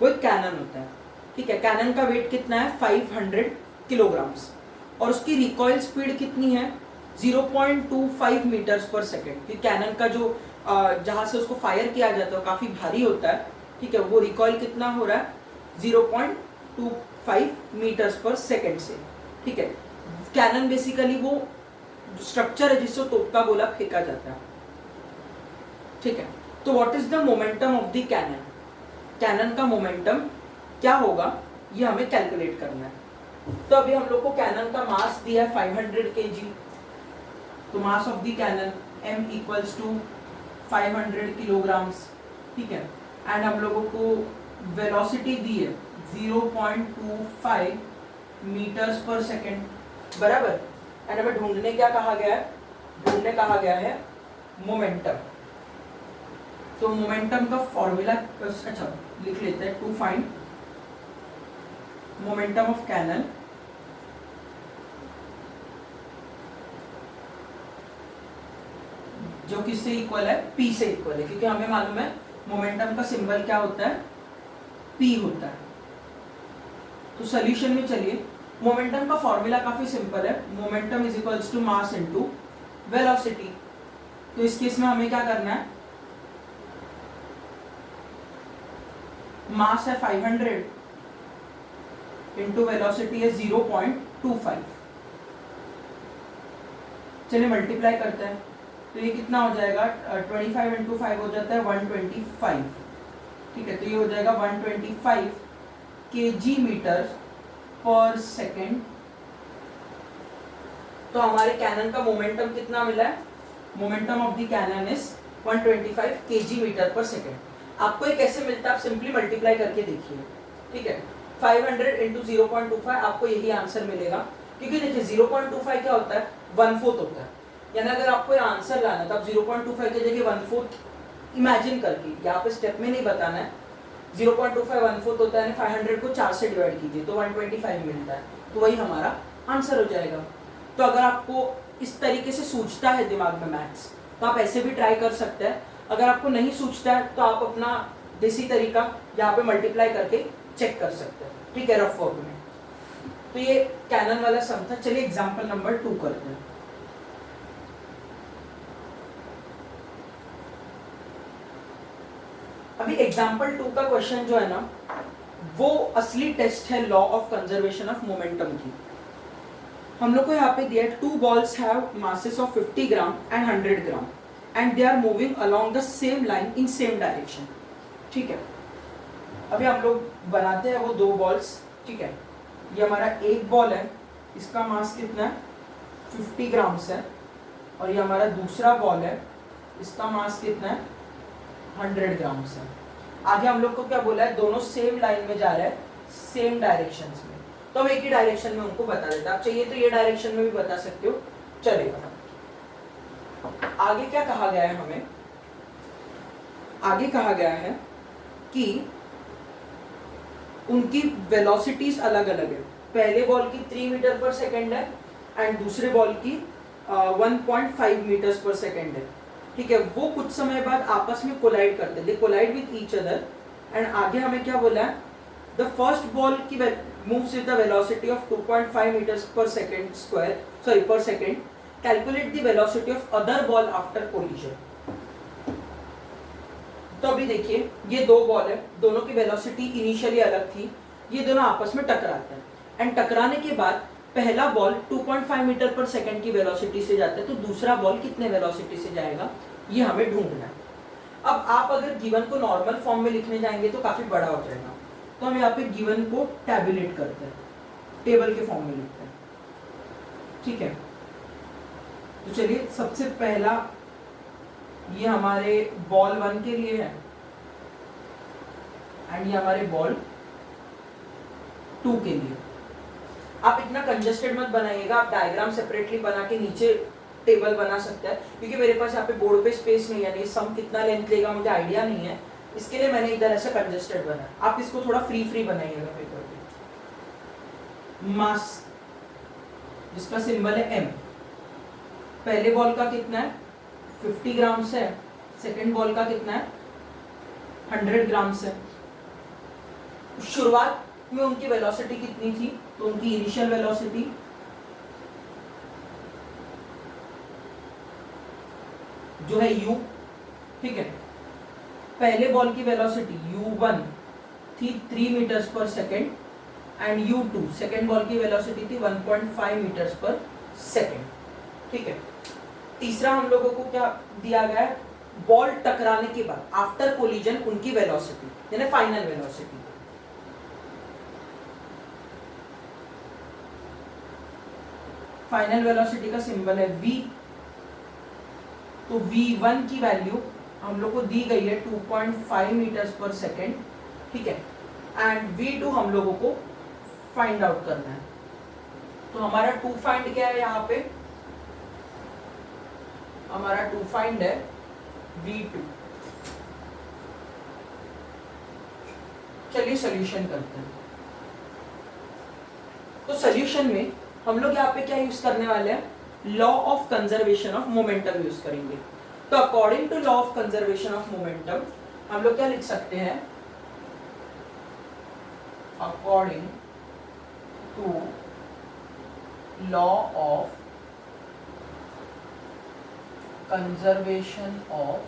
वो एक कैनन होता है। ठीक है, कैनन का वेट कितना है 500 किलोग्राम्स, और उसकी रिकॉइल स्पीड कितनी है 0.25 मीटर्स पर सेकेंड। क्योंकि कैनन का जो जहां से उसको फायर किया जाता है काफी भारी होता है। ठीक है, वो रिकॉइल कितना हो रहा है 0.25 मीटर्स पर सेकेंड से। ठीक है, कैनन बेसिकली वो स्ट्रक्चर है जिससे तोप का गोला फेंका जाता है। ठीक है, तो what is the momentum of the cannon, cannon का मोमेंटम क्या होगा ये हमें कैलकुलेट करना है। तो अभी हम लोग को कैनन का मास दिया है 500 kg, तो mass of the cannon m equals to 500 kilograms. ठीक है, एंड हम लोगों को वेलोसिटी दी है 0.25 मीटर्स पर सेकेंड, बराबर। एंड हमें ढूंढने क्या कहा गया है, ढूंढने कहा गया है मोमेंटम। तो मोमेंटम का फॉर्मूला अच्छा लिख लेते हैं, to find momentum of cannon जो किससे इक्वल है, p से इक्वल है, क्योंकि हमें मालूम है मोमेंटम का सिंबल क्या होता है, p होता है। तो सॉल्यूशन में चलिए, मोमेंटम का फॉर्मूला काफी सिंपल है, momentum is equals to mass into velocity. तो इस केस में हमें क्या करना है, मास है 500 इंटू वेलोसिटी है 0.25। चलिए मल्टीप्लाई करते हैं, तो ये कितना हो जाएगा 25 इंटू 5 हो जाता है 125। ठीक है, तो ये हो जाएगा 125 kg मीटर पर सेकेंड। तो हमारे कैनन का मोमेंटम कितना मिला है, momentum of the cannon is 125 kg metre per second. आपको ये कैसे मिलता है, आप सिंपली मल्टीप्लाई करके देखिए। ठीक है, 500 इंटू 0.25 आपको यही आंसर मिलेगा, क्योंकि देखिए 0.25 क्या होता है 1/4 होता है। यानी अगर आपको ये आंसर लाना है तो आप 0.25 की जगह 1/4 इमेजिन करके, यहाँ पे स्टेप में नहीं बताना है, 0.25 1/4 होता है, 500 को 4 से डिवाइड कीजिए तो 125 मिलता है, तो वही हमारा आंसर हो जाएगा। तो अगर आपको इस तरीके से सूझता है दिमाग में मैथ्स, तो आप ऐसे भी ट्राई कर सकते हैं। अगर आपको नहीं सूझता है तो आप अपना देसी तरीका यहाँ पे मल्टीप्लाई करके चेक कर सकते हैं, ठीक है, रफ वर्क में। तो ये कैनन वाला सम था। चलिए एग्जांपल नंबर 2 करते हैं। अभी एग्जांपल 2 का क्वेश्चन जो है ना, वो असली टेस्ट है law of conservation of momentum की। हम लोग को यहाँ पे दिया है 2 balls have masses of 50 gram and 100 gram and they are moving along the same line in same direction, ठीक है। अभी हम लोग बनाते हैं वो 2 balls, ठीक है। ये हमारा एक बॉल है, इसका मास कितना है 50 ग्राम्स है, और ये हमारा दूसरा बॉल है, इसका मास कितना है 100 ग्राम्स है। आगे हम लोग को क्या बोला है, दोनों सेम लाइन में जा रहे हैं, सेम डायरेक्शंस में, तो हम एक ही डायरेक्शन में उनको बता देते हैं। आप चाहिए तो ये डायरेक्शन में भी बता सकते हो, चलेगा। आगे क्या कहा गया है हमें, आगे कहा गया है कि उनकी वेलोसिटीज अलग अलग है। पहले बॉल की 3 मीटर पर सेकेंड है एंड दूसरे बॉल की 1.5 मीटर्स पर सेकेंड है, ठीक है। वो कुछ समय बाद आपस में कोलाइड करते हैं, they collide with each other. And आगे हमें क्या बोला है, द फर्स्ट बॉल की moves with the velocity of 2.5 metres per second square, sorry per second. Calculate the velocity of other ball after collision. तो अभी देखिए ये 2 बॉल है, दोनों की वेलोसिटी इनिशियली अलग थी, ये दोनों आपस में टकराते हैं एंड टकराने के बाद पहला बॉल 2.5 मीटर पर सेकंड की वेलोसिटी से जाता है, तो दूसरा बॉल कितने वेलोसिटी से जाएगा ये हमें ढूंढना है। अब आप अगर गिवन को नॉर्मल फॉर्म में लिखने जाएंगे तो काफी बड़ा हो जाएगा, तो हम यहाँ पे गिवन को टैबुलेट करते हैं, टेबल के फॉर्म में लिखते हैं, ठीक है। तो चलिए सबसे पहला ये हमारे बॉल 1 के लिए है एंड ये हमारे बॉल 2 के लिए। आप इतना कंजेस्टेड मत बनाइएगा, आप डायग्राम सेपरेटली बना के नीचे टेबल बना सकते हैं, क्योंकि मेरे पास यहाँ पे बोर्ड पे स्पेस नहीं है, नहीं सम कितना लेंथ लेगा मुझे आइडिया नहीं है, इसके लिए मैंने इधर ऐसे कंजेस्टेड बनाया। आप इसको थोड़ा फ्री फ्री बनाइएगा पेपर पे। मास जिसका सिंबल है m, पहले बॉल का कितना है 50 ग्राम्स है, सेकेंड बॉल का कितना है 100 ग्राम्स है। शुरुआत में उनकी वेलोसिटी कितनी थी, तो उनकी इनिशियल वेलोसिटी जो है u, ठीक है। पहले बॉल की वेलोसिटी u1 थी 3 metres per second and u2 second ball की वेलोसिटी थी 1.5 मीटर्स पर सेकेंड, ठीक है। तीसरा हम लोगों को क्या दिया गया है, बॉल टकराने के बाद आफ्टर कोलिजन उनकी वेलोसिटी यानी फाइनल वेलोसिटी। फाइनल वेलोसिटी का सिंबल है v, तो v1 की वैल्यू हम लोग को दी गई है 2.5 मीटर्स पर सेकेंड, ठीक है। एंड v2 हम लोगों को फाइंड आउट करना है, तो हमारा 2 फाइंड क्या है यहाँ पे, हमारा 2 फाइंड है v2। चलिए सॉल्यूशन करते हैं। तो सॉल्यूशन में हम लोग यहाँ पे क्या यूज करने वाले हैं, law of conservation of momentum use करेंगे। तो according to law of conservation of momentum हम लोग क्या लिख सकते हैं, according to law of conservation of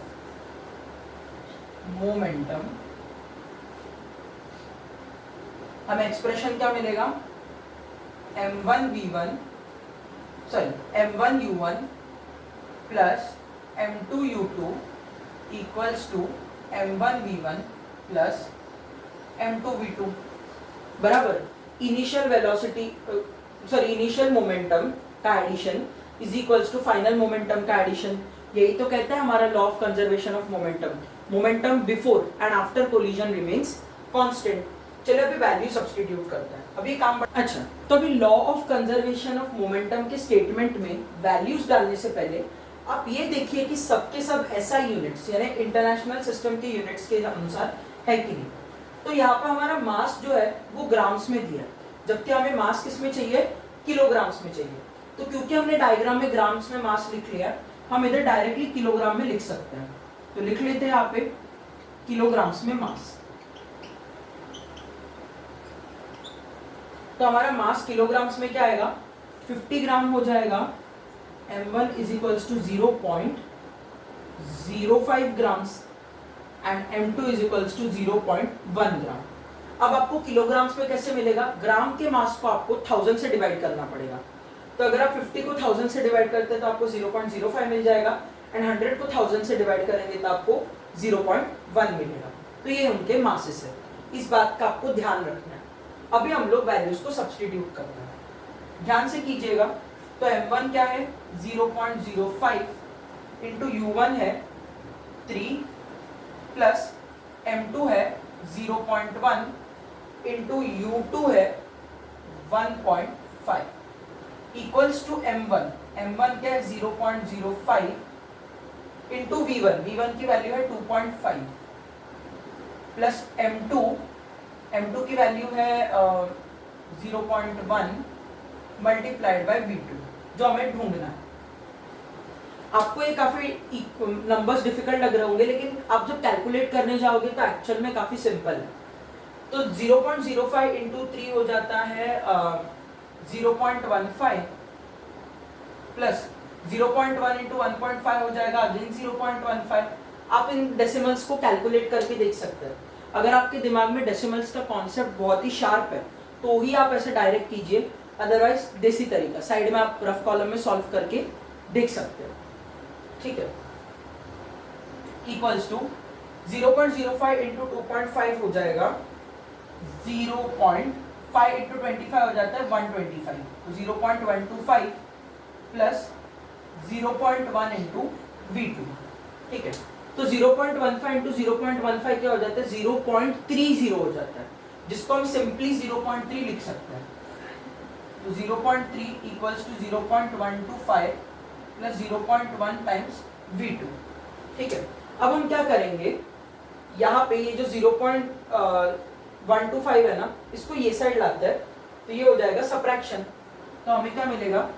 momentum हमें एक्सप्रेशन क्या मिलेगा, m1v1 sorry m1u1 plus m2u2 equals to m1v1 plus m2v2 बराबर initial velocity sorry initial momentum का addition is equals to final momentum का एडिशन। यही तो कहते हैं हमारा law of conservation of momentum, momentum before and after collision remains constant. चलिए अभी वैल्यू सब्स्टिट्यूट करते हैं, अभी काम अच्छा। तो अभी law of conservation of momentum के स्टेटमेंट में वैल्यूज डालने से पहले आप ये देखिए कि सबके सब ऐसा यूनिट्स यानी इंटरनेशनल सिस्टम के यूनिट्स के अनुसार है कि नहीं। तो यहाँ पर हमारा मास जो है वो ग्राम्स में दिया है, जबकि हमें मास किस में चाहिए, किलोग्राम्स में चाहिए। तो क्योंकि हमने डायग्राम में ग्राम्स में मास लिख लिया, हम इधर डायरेक्टली किलोग्राम में लिख सकते हैं। तो लिख लेते हैं यहाँ पे किलोग्राम्स में मास। तो हमारा मास किलोग्राम्स में क्या आएगा, 50 ग्राम हो जाएगा। m1 is equals to 0.05 grams and m2 is equals to 0.1 gram. अब आपको किलोग्राम्स में कैसे मिलेगा, ग्राम के मास को आपको 1000 से डिवाइड करना पड़ेगा। तो अगर आप 50 को 1000 से डिवाइड करते हैं तो आपको 0.05 मिल जाएगा एंड 100 को 1000 से डिवाइड करेंगे तो आपको 0.1 मिलेगा। तो ये उनके मासेस है, इस बात का आपको ध्यान रखना है। अभी हम लोग वैल्यूज को सब्स्टिट्यूट करना है, ध्यान से कीजिएगा। तो m1 क्या है 0.05 इंटू u1 है 3 प्लस m2 है 0.1 इंटू u2 है 1.5 इक्वल्स टू m1 क्या है 0.05 इंटू v1 की वैल्यू है 2.5 प्लस m2 की वैल्यू है 0.1 मल्टीप्लाइड बाय v2 जो हमें ढूंढना है। आपको ये काफी नंबर्स डिफिकल्ट लग रहे होंगे, लेकिन आप जब कैलकुलेट करने जाओगे तो एक्चुअल में काफी सिंपल है। तो 0.05 इंटू 3 हो जाता है 0.15 प्लस 0.1 इंटू 1.5 हो जाएगा अगेन 0.15। आप इन डेसिमल्स को कैलकुलेट करके देख सकते हैं। अगर आपके दिमाग में डेसिमल्स का कॉन्सेप्ट बहुत ही शार्प है तो ही आप ऐसे डायरेक्ट कीजिए, अदरवाइज देसी तरीका साइड में आप रफ कॉलम में सॉल्व करके देख सकते हो, ठीक है। इक्वल्स टू 0.05 इंटू 2.5 हो जाएगा 0.5 इंटू 25 हो जाता है 125। तो 0.125 प्लस 0.1 इंटू v2, ठीक है। तो 0.15 इंटू 0.15 क्या हो जाता है 0.30 हो जाता है, जिसको हम सिंपली 0.3 लिख सकते हैं। तो 0.3 equals to 0.125 plus 0.1 times v2, ठीक है। अब हम क्या करेंगे, यहाँ पे ये जो 0.125 है ना, इसको ये साइड लाते हैं तो ये हो जाएगा सब्ट्रैक्शन। तो हमें क्या मिलेगा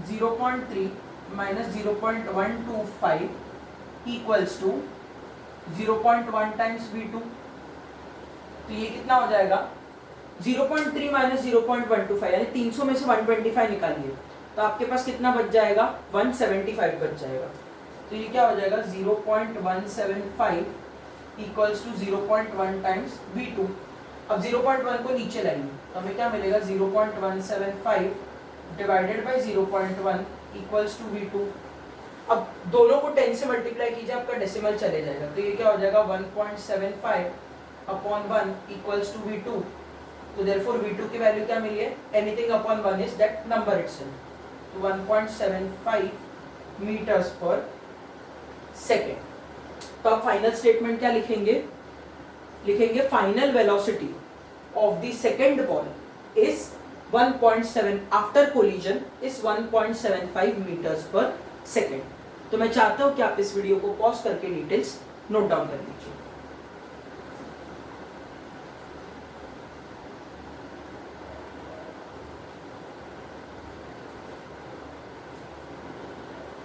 0.3 minus 0.125 equals to 0.1 times v2। तो ये कितना हो जाएगा 0.3 माइनस 0.125 यानी 300 में से 125 निकालिए तो आपके पास कितना बच जाएगा 175 बच जाएगा। तो ये क्या हो जाएगा 0.175 इक्वल्स टू 0.1 टाइम्स v2। अब 0.1 को नीचे लाएंगे तो हमें क्या मिलेगा 0.175 divided by 0.1 equals to v2। अब दोनों को 10 से मल्टीप्लाई कीजिए, आपका डेसिमल चले जाएगा। तो ये क्या हो जाएगा 1.75 अपॉन 1 इक्वल्स टू v2। तो देयरफॉर v2 की वैल्यू क्या मिली है, anything upon 1 is that number itself. तो 1.75 मीटर्स पर सेकेंड। तो आप फाइनल स्टेटमेंट क्या लिखेंगे, final velocity of the second ball is 1.7 after collision is 1.75 metres per second. तो मैं चाहता हूं कि आप इस वीडियो को पॉज करके डिटेल्स नोट डाउन कर लीजिए।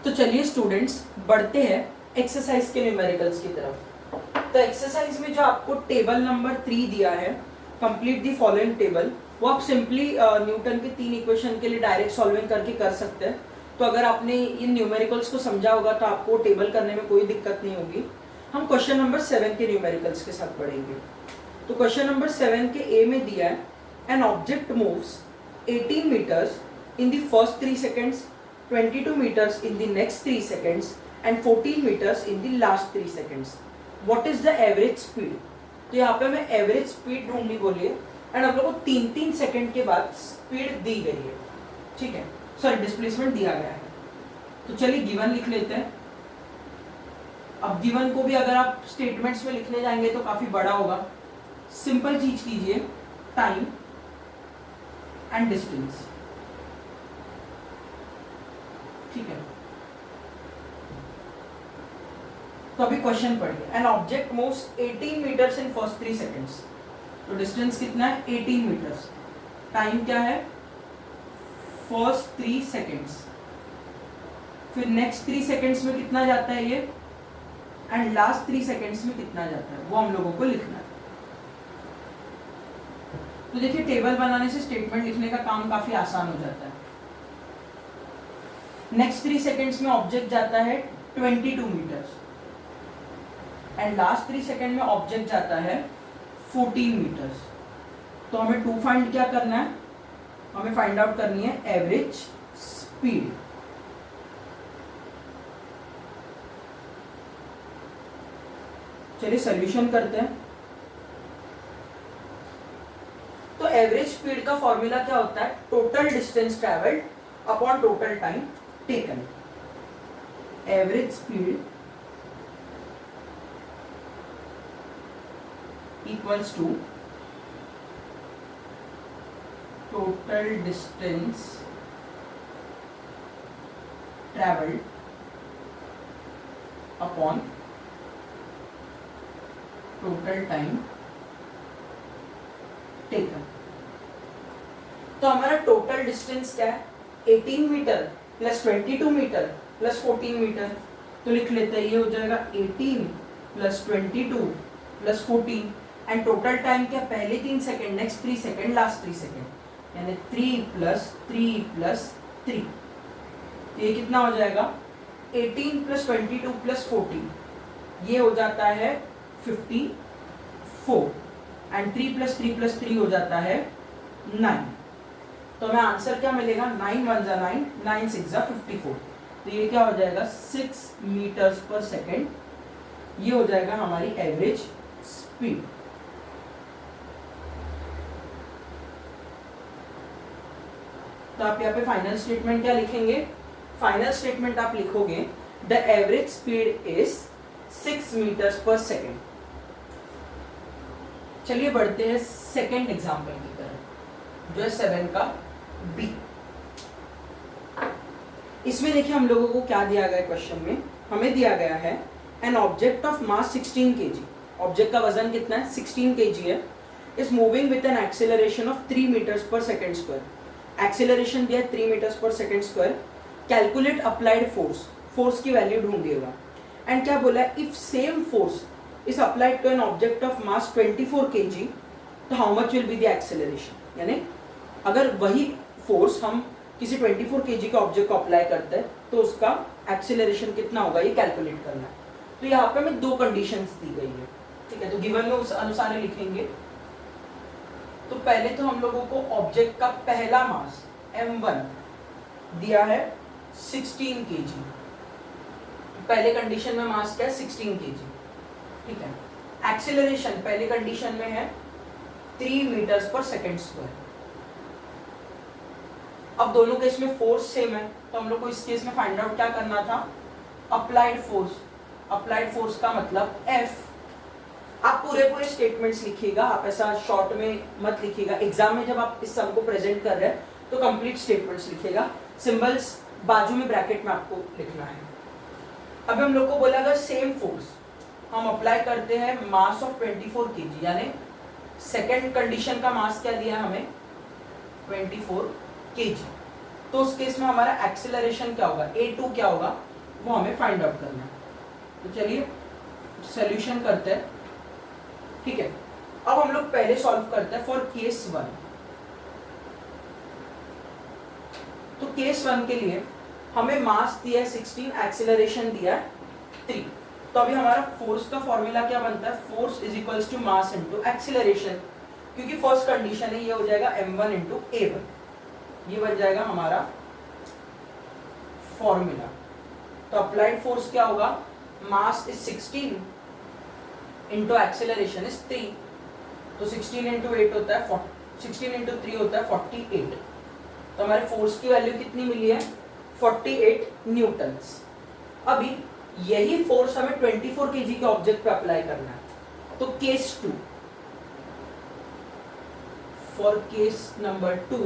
तो चलिए स्टूडेंट्स बढ़ते हैं एक्सरसाइज के न्यूमेरिकल्स की तरफ। तो एक्सरसाइज में जो आपको टेबल नंबर 3 दिया है, कंप्लीट द फॉलोइंग टेबल, वो आप सिंपली न्यूटन के 3 इक्वेशन के लिए डायरेक्ट सॉल्विंग करके कर सकते हैं। तो अगर आपने इन न्यूमेरिकल्स को समझा होगा तो आपको टेबल करने में कोई दिक्कत नहीं होगी। हम क्वेश्चन नंबर 7 के न्यूमेरिकल्स के साथ पढ़ेंगे। तो क्वेश्चन नंबर 7 के ए में दिया है an object moves 18 metres in the first 3 seconds, 22 meters in the next 3 seconds and 14 meters in the last 3 seconds. What is the average speed? तो यहाँ पे हमें एवरेज स्पीड ढूंढनी बोली है एंड हम लोग को 3-3 सेकंड के बाद स्पीड दी गई है, ठीक है, सॉरी डिस्प्लेसमेंट दिया गया है। तो चलिए गिवन लिख लेते हैं। अब गिवन को भी अगर आप स्टेटमेंट्स में लिखने जाएंगे तो काफी बड़ा होगा। सिंपल चीज कीजिए, टाइम एंड डिस्टेंस, ठीक है। तो अभी क्वेश्चन पढ़िए, an object moves 18 metres in first 3 seconds. तो डिस्टेंस कितना है 18 मीटर्स, टाइम क्या है फर्स्ट 3 सेकंड्स, फिर नेक्स्ट 3 सेकंड्स में कितना जाता है ये एंड लास्ट 3 सेकेंड्स में कितना जाता है वो हम लोगों को लिखना है। तो देखिए टेबल बनाने से स्टेटमेंट लिखने का काम काफी आसान हो जाता है। नेक्स्ट 3 सेकेंड्स में ऑब्जेक्ट जाता है 22 मीटर्स एंड लास्ट 3 सेकेंड में ऑब्जेक्ट जाता है 14 मीटर्स। तो हमें टू फाइंड क्या करना है, हमें फाइंड आउट करनी है एवरेज स्पीड। चलिए सॉल्यूशन करते हैं। तो एवरेज स्पीड का फॉर्मूला क्या होता है, total distance travelled upon total time taken. Average speed equals to total distance travelled upon total time taken. तो हमारा टोटल डिस्टेंस क्या है, 18 metre plus 22 metre plus 14 metre. तो लिख लेते हैं, ये हो जाएगा 18 plus 22 plus 14 and total time क्या, पहले 3 second, next 3 second, last 3 second, यानी 3 प्लस 3 प्लस 3। ये कितना हो जाएगा, 18 प्लस 22 प्लस 14, ये हो जाता है 54 एंड 3 प्लस 3 प्लस 3 हो जाता है 9। तो हमें आंसर क्या मिलेगा, 9 1 जा 9, 9 6 जा 54। तो ये क्या हो जाएगा, 6 मीटर्स पर सेकेंड। ये हो जाएगा हमारी एवरेज स्पीड। तो आप यहाँ पे फाइनल स्टेटमेंट क्या लिखेंगे, फाइनल स्टेटमेंट आप लिखोगे the average speed is 6 metres per second. चलिए बढ़ते हैं सेकेंड एग्जाम्पल की तरफ, जो है 7 का बी। इसमें देखिए हम लोगों को क्या दिया गया क्वेश्चन में, हमें दिया गया है an object of mass 16 kg। Object का वजन कितना है, 16 kg है, is moving with an acceleration of 3 metres per second square. Acceleration दिया है 3 metres per second square. Calculate applied force, force की वैल्यू ढूंढिएगा। एंड क्या बोला है, if same force is applied to an object of mass 24 kg, तो how much will be the acceleration। यानी अगर वही फोर्स हम किसी 24 kg का ऑब्जेक्ट को अप्लाई करते हैं तो उसका एक्सेलरेशन कितना होगा, ये कैलकुलेट करना है। तो यहाँ पे हमें 2 कंडीशंस दी गई है, ठीक है। तो गिवन में उस अनुसार लिखेंगे। तो पहले तो हम लोगों को ऑब्जेक्ट का पहला मास m1 दिया है 16 kg। पहले कंडीशन में मास क्या है, 16 kg, ठीक है। एक्सेलरेशन पहली कंडीशन में है 3 मीटर्स पर सेकेंड स्क्वायर। अब दोनों केस में फोर्स सेम है, तो हम लोग को इस केस में फाइंड आउट क्या करना था, अप्लाइड फोर्स। अप्लाइड फोर्स का मतलब F। आप पूरे स्टेटमेंट्स लिखिएगा, आप ऐसा शॉर्ट में मत लिखिएगा। एग्जाम में जब आप इस सम को प्रेजेंट कर रहे हैं तो कंप्लीट स्टेटमेंट्स लिखिएगा, सिंबल्स बाजू में ब्रैकेट में आपको लिखना है। अब हम लोग को बोला अगर सेम फोर्स हम अप्लाई करते हैं मास ऑफ 24 kg, यानी सेकेंड कंडीशन का मास क्या दिया हमें, 24 kg, तो उस केस में हमारा एक्सेलरेशन क्या होगा, A2 क्या होगा, वो हमें फाइंड आउट करना है। तो चलिए सॉल्यूशन करते हैं, ठीक है। अब हम लोग पहले सॉल्व करते हैं फॉर केस 1। तो केस 1 के लिए हमें मास दिया है 16, एक्सेलरेशन दिया है 3। तो अभी हमारा फोर्स का फॉर्मूला क्या बनता है, force is equals to mass into acceleration, क्योंकि फर्स्ट कंडीशन है, ये हो जाएगा m1 इनटू a1। ये बन जाएगा हमारा फॉर्मूला। तो अप्लाइड फोर्स क्या होगा, mass is 16 into acceleration is 3। तो 16 इनटू 8 होता है 16 इनटू 3 होता है 48। तो हमारे फोर्स की वैल्यू कितनी मिली है, 48 न्यूटन्स। अभी यही फोर्स हमें 24 kg के ऑब्जेक्ट पे अप्लाई करना है। तो case 2, for case number 2,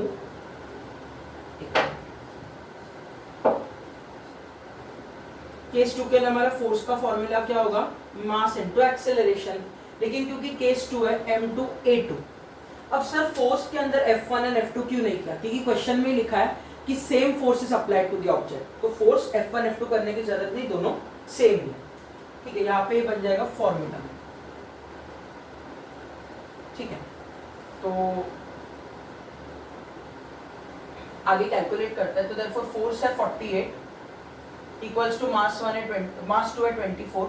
case 2 के लिए हमारा फोर्स का फॉर्मूला क्या होगा, मास इनटू एक्सेलरेशन। लेकिन क्योंकि केस 2 है m2 a2। अब सर फोर्स के अंदर F1 एंड F2 क्यों नहीं किया, क्योंकि क्वेश्चन में लिखा है कि same force is applied to the object. तो फोर्स F1 F2 करने की जरूरत नहीं, दोनों सेम है। ठीक है, यहाँ पे ये बन जाएगा फॉर्मूला। ठीक है, तो आगे कैलकुलेट करते हैं। तो देयरफॉर फोर्स है 48 इक्वल्स टू मास 1 है मास 2 है 24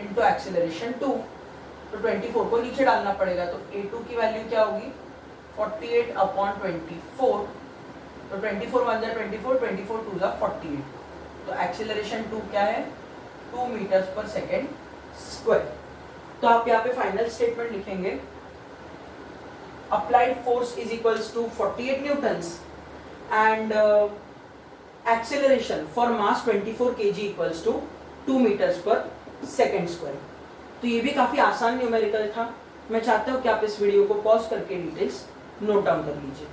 इनटू एक्सेलरेशन 2। तो 24 को नीचे डालना पड़ेगा, तो A2 की वैल्यू क्या होगी 48 अपॉन 24। तो 24 1 जा 24, 24 2 जा 48। तो एक्सेलरेशन 2 क्या है 2 मीटर्स पर सेकेंड स्क्वायर। तो आप यहाँ पे फाइनल स्टेटमेंट लिखेंगे applied force is equals to 48 newtons and acceleration for mass 24 kg equals to 2 metres per second square. तो ये भी काफी आसान न्यूमेरिकल था। मैं चाहता हूँ कि आप इस वीडियो को पॉज करके डिटेल्स नोट डाउन कर लीजिए।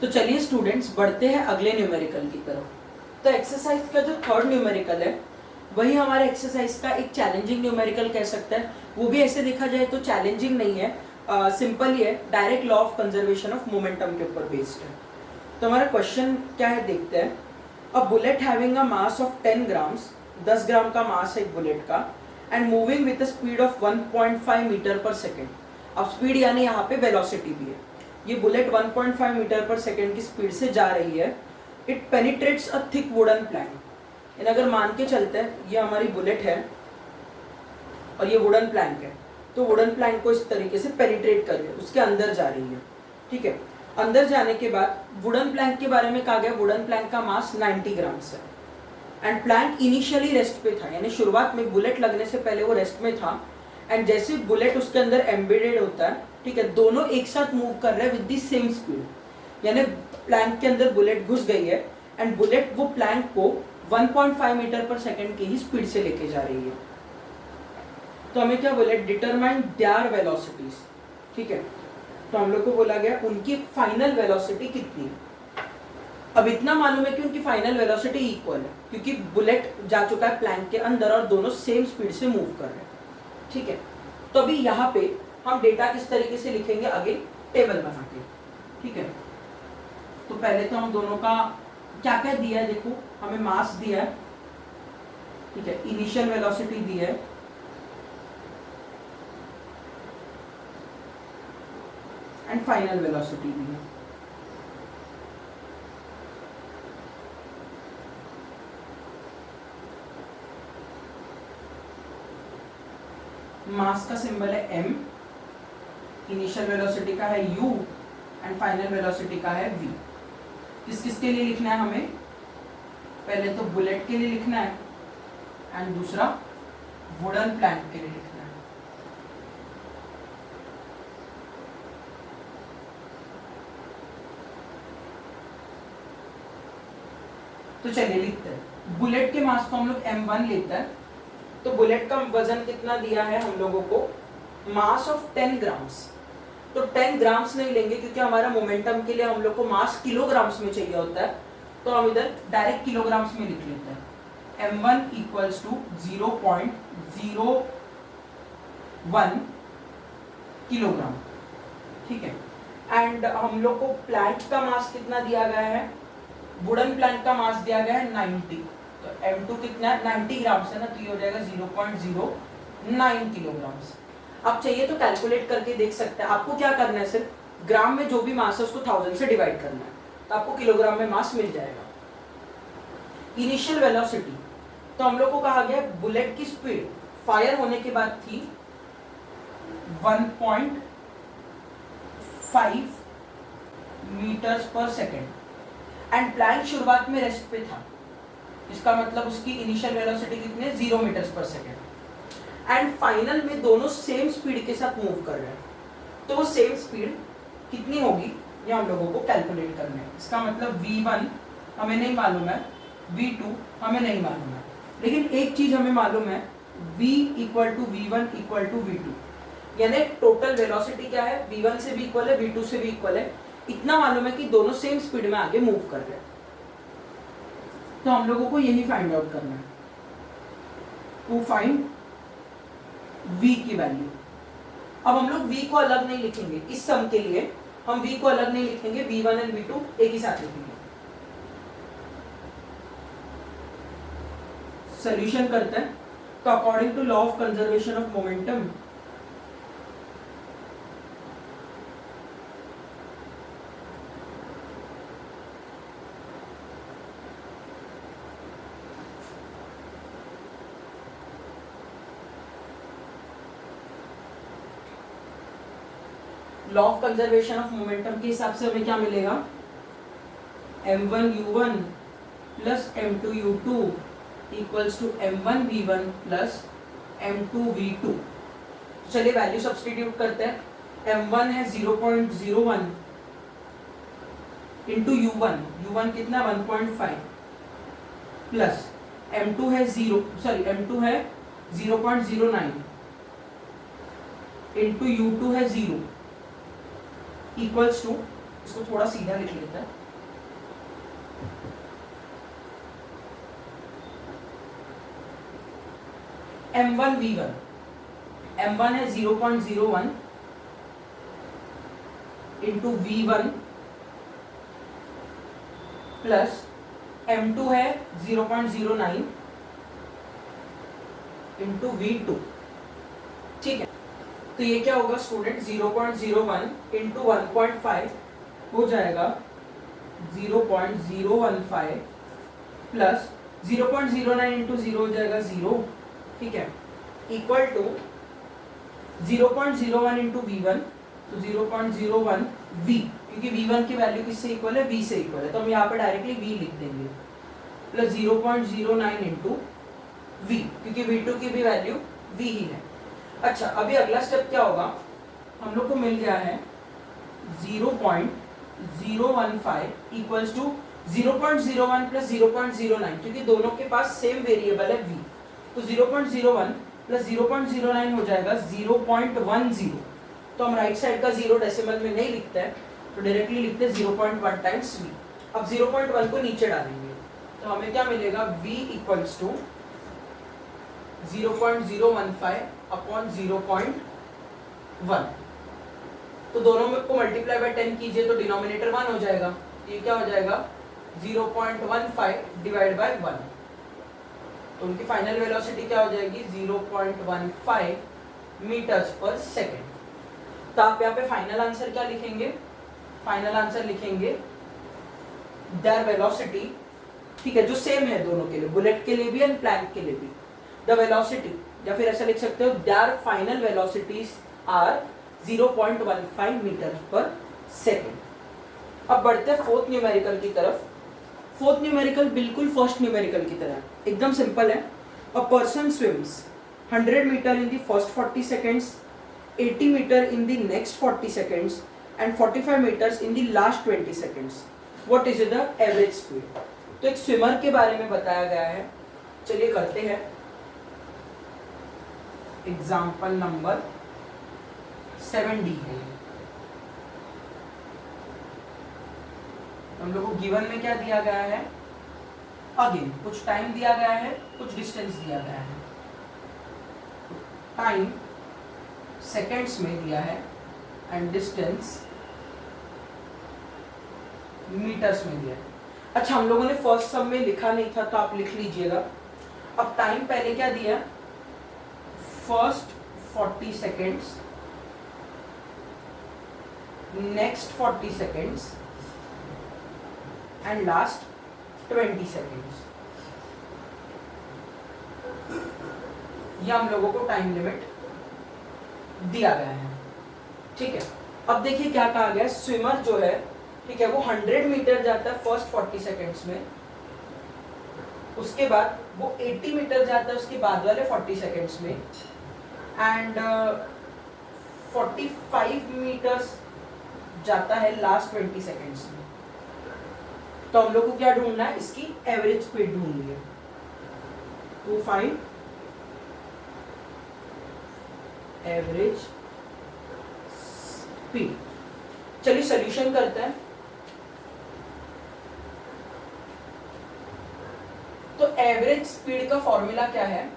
तो चलिए स्टूडेंट्स बढ़ते हैं अगले न्यूमेरिकल की तरफ। तो एक्सरसाइज का जो थर्ड न्यूमेरिकल है वही हमारे एक्सरसाइज का एक चैलेंजिंग न्यूमेरिकल कह सकते हैं। वो भी ऐसे देखा जाए तो चैलेंजिंग नहीं है, सिंपल ही है, direct law of conservation of momentum के ऊपर बेस्ड है। तो हमारा क्वेश्चन क्या है देखते हैं। A bullet having a mass of 10 grams, 10 gram का मास है एक बुलेट का, and moving with a speed of 1.5 metre per second. अब स्पीड यानी यहाँ पे वेलोसिटी भी है। ये बुलेट 1.5 मीटर पर सेकेंड की स्पीड से जा रही है। It penetrates a thick wooden plank. इन अगर मान के चलते हैं ये हमारी बुलेट है और ये वुडन प्लैंक है, तो वुडन प्लैंक को इस तरीके से पेनिट्रेट कर रही है, उसके अंदर जा रही है। ठीक है, अंदर जाने के बाद वुडन प्लैंक के बारे में कहा गया वुडन प्लैंक का मास 90 ग्राम्स है एंड प्लैंक इनिशियली रेस्ट पे था, यानी शुरुआत में बुलेट लगने से पहले वो रेस्ट में था। एंड जैसे बुलेट उसके अंदर एम्बेडेड होता है, ठीक है, दोनों एक साथ मूव कर रहे हैं विद द सेम स्पीड, यानी प्लैंक के अंदर बुलेट घुस गई है एंड बुलेट वो प्लैंक को 1.5 मीटर पर सेकेंड की ही स्पीड से लेके जा रही है। तो हमें क्या बोले, डिटरमाइन देयर वेलोसिटीज। ठीक है, तो हम लोग को बोला गया उनकी फाइनल वेलोसिटी कितनी है। अब इतना मालूम है कि उनकी फाइनल वेलोसिटी इक्वल है क्योंकि बुलेट जा चुका है प्लैंक के अंदर और दोनों सेम स्पीड से मूव कर रहे हैं। ठीक है, तो अभी यहाँ पे हम डेटा किस तरीके से लिखेंगे, आगे टेबल बना के। ठीक है, तो पहले तो हम दोनों का क्या क्या दिया है देखो, हमें मास दिया है, ठीक है, इनिशियल वेलोसिटी दी है, एंड फाइनल वेलोसिटी दी है। मास का सिंबल है m, इनिशियल वेलोसिटी का है u एंड फाइनल वेलोसिटी का है v। किस किस के लिए लिखना है हमें, पहले तो बुलेट के लिए लिखना है एंड दूसरा वुडन प्लैंक के लिए लिखना है। तो चलिए लिखते हैं। बुलेट के मास को हम लोग m1 लेते हैं। तो बुलेट का वजन कितना दिया है हम लोगों को, मास ऑफ 10 ग्राम्स। तो 10 ग्राम्स नहीं लेंगे क्योंकि हमारा मोमेंटम के लिए हम लोग को मास किलोग्राम्स में चाहिए होता है, तो हम इधर डायरेक्ट किलोग्राम्स में लिख लेते हैं। m1 equals to 0.01 kilogram. ठीक है, एंड हम लोग को प्लैंक का मास कितना दिया गया है, वुडन प्लैंक का मास दिया गया है 90। तो m2 कितना है, 90 ग्राम्स है ना, तो ये हो जाएगा 0.09 किलोग्राम्स। आप चाहिए तो कैलकुलेट करके देख सकते हैं। आपको क्या करना है, सिर्फ ग्राम में जो भी मास है उसको 1000 से डिवाइड करना है, तो आपको किलोग्राम में मास मिल जाएगा। इनिशियल वेलोसिटी, तो हम लोग को कहा गया बुलेट की स्पीड फायर होने के बाद थी 1.5 metres per second and Planck शुरुआत में रेस्ट पे था, इसका मतलब उसकी इनिशियल वेलोसिटी कितनी है, 0 metres per second and final में दोनों सेम स्पीड के साथ मूव कर रहे हैं। तो वो सेम स्पीड कितनी होगी ये हम लोगों को कैलकुलेट करना है। इसका मतलब v1 हमें नहीं मालूम है, v2 हमें नहीं मालूम है, लेकिन एक चीज हमें मालूम है, v equal to v1 equal to v2, यानी टोटल वेलोसिटी क्या है, v1 से भी इक्वल है, v2 से भी इक्वल है। इतना मालूम है कि दोनों सेम स्पीड में आगे मूव कर रहे हैं। तो हम लोगों को यही फाइंड आउट करना है। टू फाइंड v की वैल्यू। अब हम लोग v को अलग नहीं लिखेंगे इस सम के लिए, हम v को अलग नहीं लिखेंगे, v1 एंड v2 एक ही साथ लिखेंगे। सॉल्यूशन करते हैं। तो according to law of conservation of momentum, law of conservation of momentum के हिसाब से हमें क्या मिलेगा, m1u1 plus m2u2 equals to m1v1 plus m2v2। चलिए वैल्यू सब्स्टिट्यूट करते हैं। m1 है 0.01 इंटू u1 कितना 1.5 प्लस m2 है 0.09 इंटू u2 है 0 इक्वल्स टू, इसको थोड़ा सीधा लिख लेते हैं, m1v1, m1 है 0.01 इंटू v1 प्लस m2 है 0.09 इंटू v2। ठीक है, तो ये क्या होगा स्टूडेंट, 0.01 इंटू 1.5 हो जाएगा 0.015 प्लस 0.09 इंटू 0 हो जाएगा 0। ठीक है, इक्वल टू 0.01 इंटू v1, तो 0.01 v, क्योंकि v1 की वैल्यू किससे इक्वल है, v से इक्वल है, तो हम यहाँ पे डायरेक्टली v लिख देंगे, प्लस 0.09 इंटू v, क्योंकि v2 की भी वैल्यू v ही है। अच्छा, अभी अगला स्टेप क्या होगा, हम लोग को मिल गया है 0.015 इक्वल्स टू 0.01 प्लस 0.09, क्योंकि दोनों के पास सेम वेरिएबल है v, तो 0.01 प्लस 0.09 हो जाएगा 0.10। तो हम राइट साइड का 0 डेसिमल में नहीं लिखते हैं, तो डायरेक्टली लिखते हैं 0.1 टाइम्स v। अब 0.1 को नीचे डालेंगे, तो हमें क्या मिलेगा, v इक्वल्स टू 0.015 अपॉन 0.1। तो दोनों में को मल्टीप्लाई बाय 10 कीजिए तो डिनोमिनेटर 1 हो जाएगा, ये क्या हो जाएगा 0.15 डिवाइड बाय 1, तो उनकी फाइनल वेलोसिटी क्या हो जाएगी 0.15 मीटर्स पर सेकेंड। तो आप यहाँ पे फाइनल आंसर क्या लिखेंगे, फाइनल आंसर लिखेंगे देयर वेलोसिटी, ठीक है, जो सेम है दोनों के लिए, बुलेट के लिए भी एंड प्लैंक के लिए भी, द वेलोसिटी, या फिर ऐसा लिख सकते हो their final velocities are 0.15 metre per second. अब बढ़ते हैं फोर्थ न्यूमेरिकल की तरफ। फोर्थ न्यूमेरिकल बिल्कुल फर्स्ट न्यूमेरिकल की तरह एकदम सिंपल है। A person swims 100 metre in the first 40 seconds, 80 metre in the next 40 seconds and 45 metres in the last 20 seconds. What is the average speed? तो एक स्विमर के बारे में बताया गया है, चलिए करते हैं। एग्जाम्पल नंबर 7D है। हम लोग को गिवन में क्या दिया गया है, अगेन कुछ टाइम दिया गया है, कुछ डिस्टेंस दिया गया है। टाइम सेकेंड्स में दिया है एंड डिस्टेंस मीटर्स में दिया है। अच्छा, हम लोगों ने फर्स्ट सम में लिखा नहीं था तो आप लिख लीजिएगा। अब टाइम पहले क्या दिया, first 40 seconds, next 40 seconds and last 20 seconds. ये हम लोगों को टाइम लिमिट दिया गया है। ठीक है, अब देखिए क्या कहा गया, स्विमर जो है, ठीक है, वो 100 मीटर जाता है फर्स्ट 40 सेकेंड्स में, उसके बाद वो 80 मीटर जाता है उसके बाद वाले 40 सेकेंड्स में एंड 45 मीटर्स जाता है लास्ट 20 सेकेंड्स में। तो हम लोग को क्या ढूंढना है, इसकी एवरेज स्पीड ढूंढनी है। To find average speed. चलिए सॉल्यूशन करते हैं। तो एवरेज स्पीड का फॉर्मूला क्या है,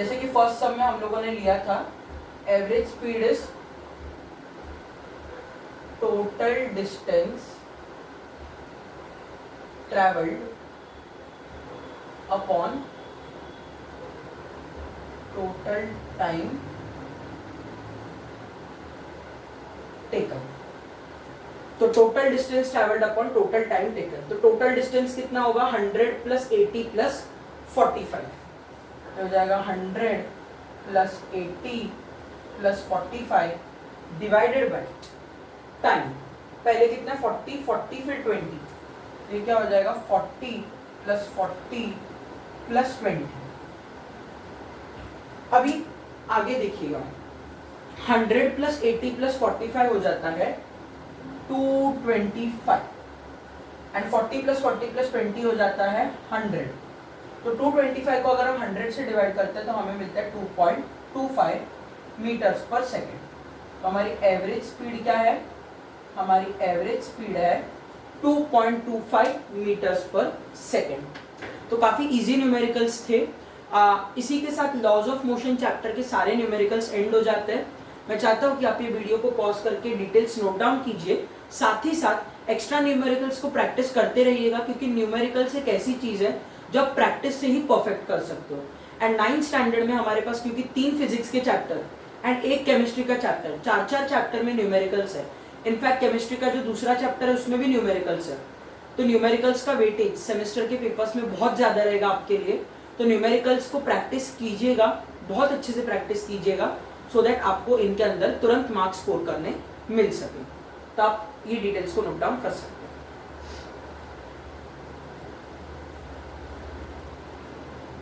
जैसे कि फर्स्ट सम में हम लोगों ने लिया था average speed is total distance travelled upon total time taken. तो total distance travelled upon total time taken, तो टोटल डिस्टेंस कितना होगा 100 प्लस 80 प्लस 45, तो हो जाएगा 100 plus 80 plus 45 divided by time. पहले कितना 40 40 फिर 20, ये क्या हो जाएगा 40 प्लस 40 प्लस 20। अभी आगे देखिएगा 100 प्लस 80 प्लस 45 हो जाता है 225 एंड 40 प्लस 40 प्लस 20 हो जाता है 100। तो 225 को अगर हम 100 से डिवाइड करते हैं तो हमें मिलता है 2.25 मीटर्स पर सेकेंड। तो हमारी एवरेज स्पीड क्या है, हमारी एवरेज स्पीड है 2.25 मीटर्स पर सेकेंड। तो काफ़ी इजी न्यूमेरिकल्स थे। इसी के साथ लॉज ऑफ मोशन चैप्टर के सारे न्यूमेरिकल्स एंड हो जाते हैं। मैं चाहता हूँ कि आप ये वीडियो को पॉज करके डिटेल्स नोट डाउन कीजिए, साथ ही साथ एक्स्ट्रा न्यूमेरिकल्स को प्रैक्टिस करते रहिएगा, क्योंकि न्यूमेरिकल्स एक ऐसी चीज़ है जो आप प्रैक्टिस से ही परफेक्ट कर सकते हो। एंड 9th स्टैंडर्ड में हमारे पास क्योंकि 3 फिजिक्स के चैप्टर एंड 1 केमिस्ट्री का चैप्टर, 4 चैप्टर में न्यूमेरिकल्स है। इनफैक्ट केमिस्ट्री का जो दूसरा चैप्टर है उसमें भी न्यूमेरिकल्स है। तो न्यूमेरिकल्स का वेटेज सेमेस्टर के पेपर्स में बहुत ज़्यादा रहेगा आपके लिए। तो न्यूमेरिकल्स को प्रैक्टिस कीजिएगा, बहुत अच्छे से प्रैक्टिस कीजिएगा, सो दैट आपको इनके अंदर तुरंत मार्क्स स्कोर करने मिल सके। तो आप ये डिटेल्स को नोट डाउन कर सकते हैं।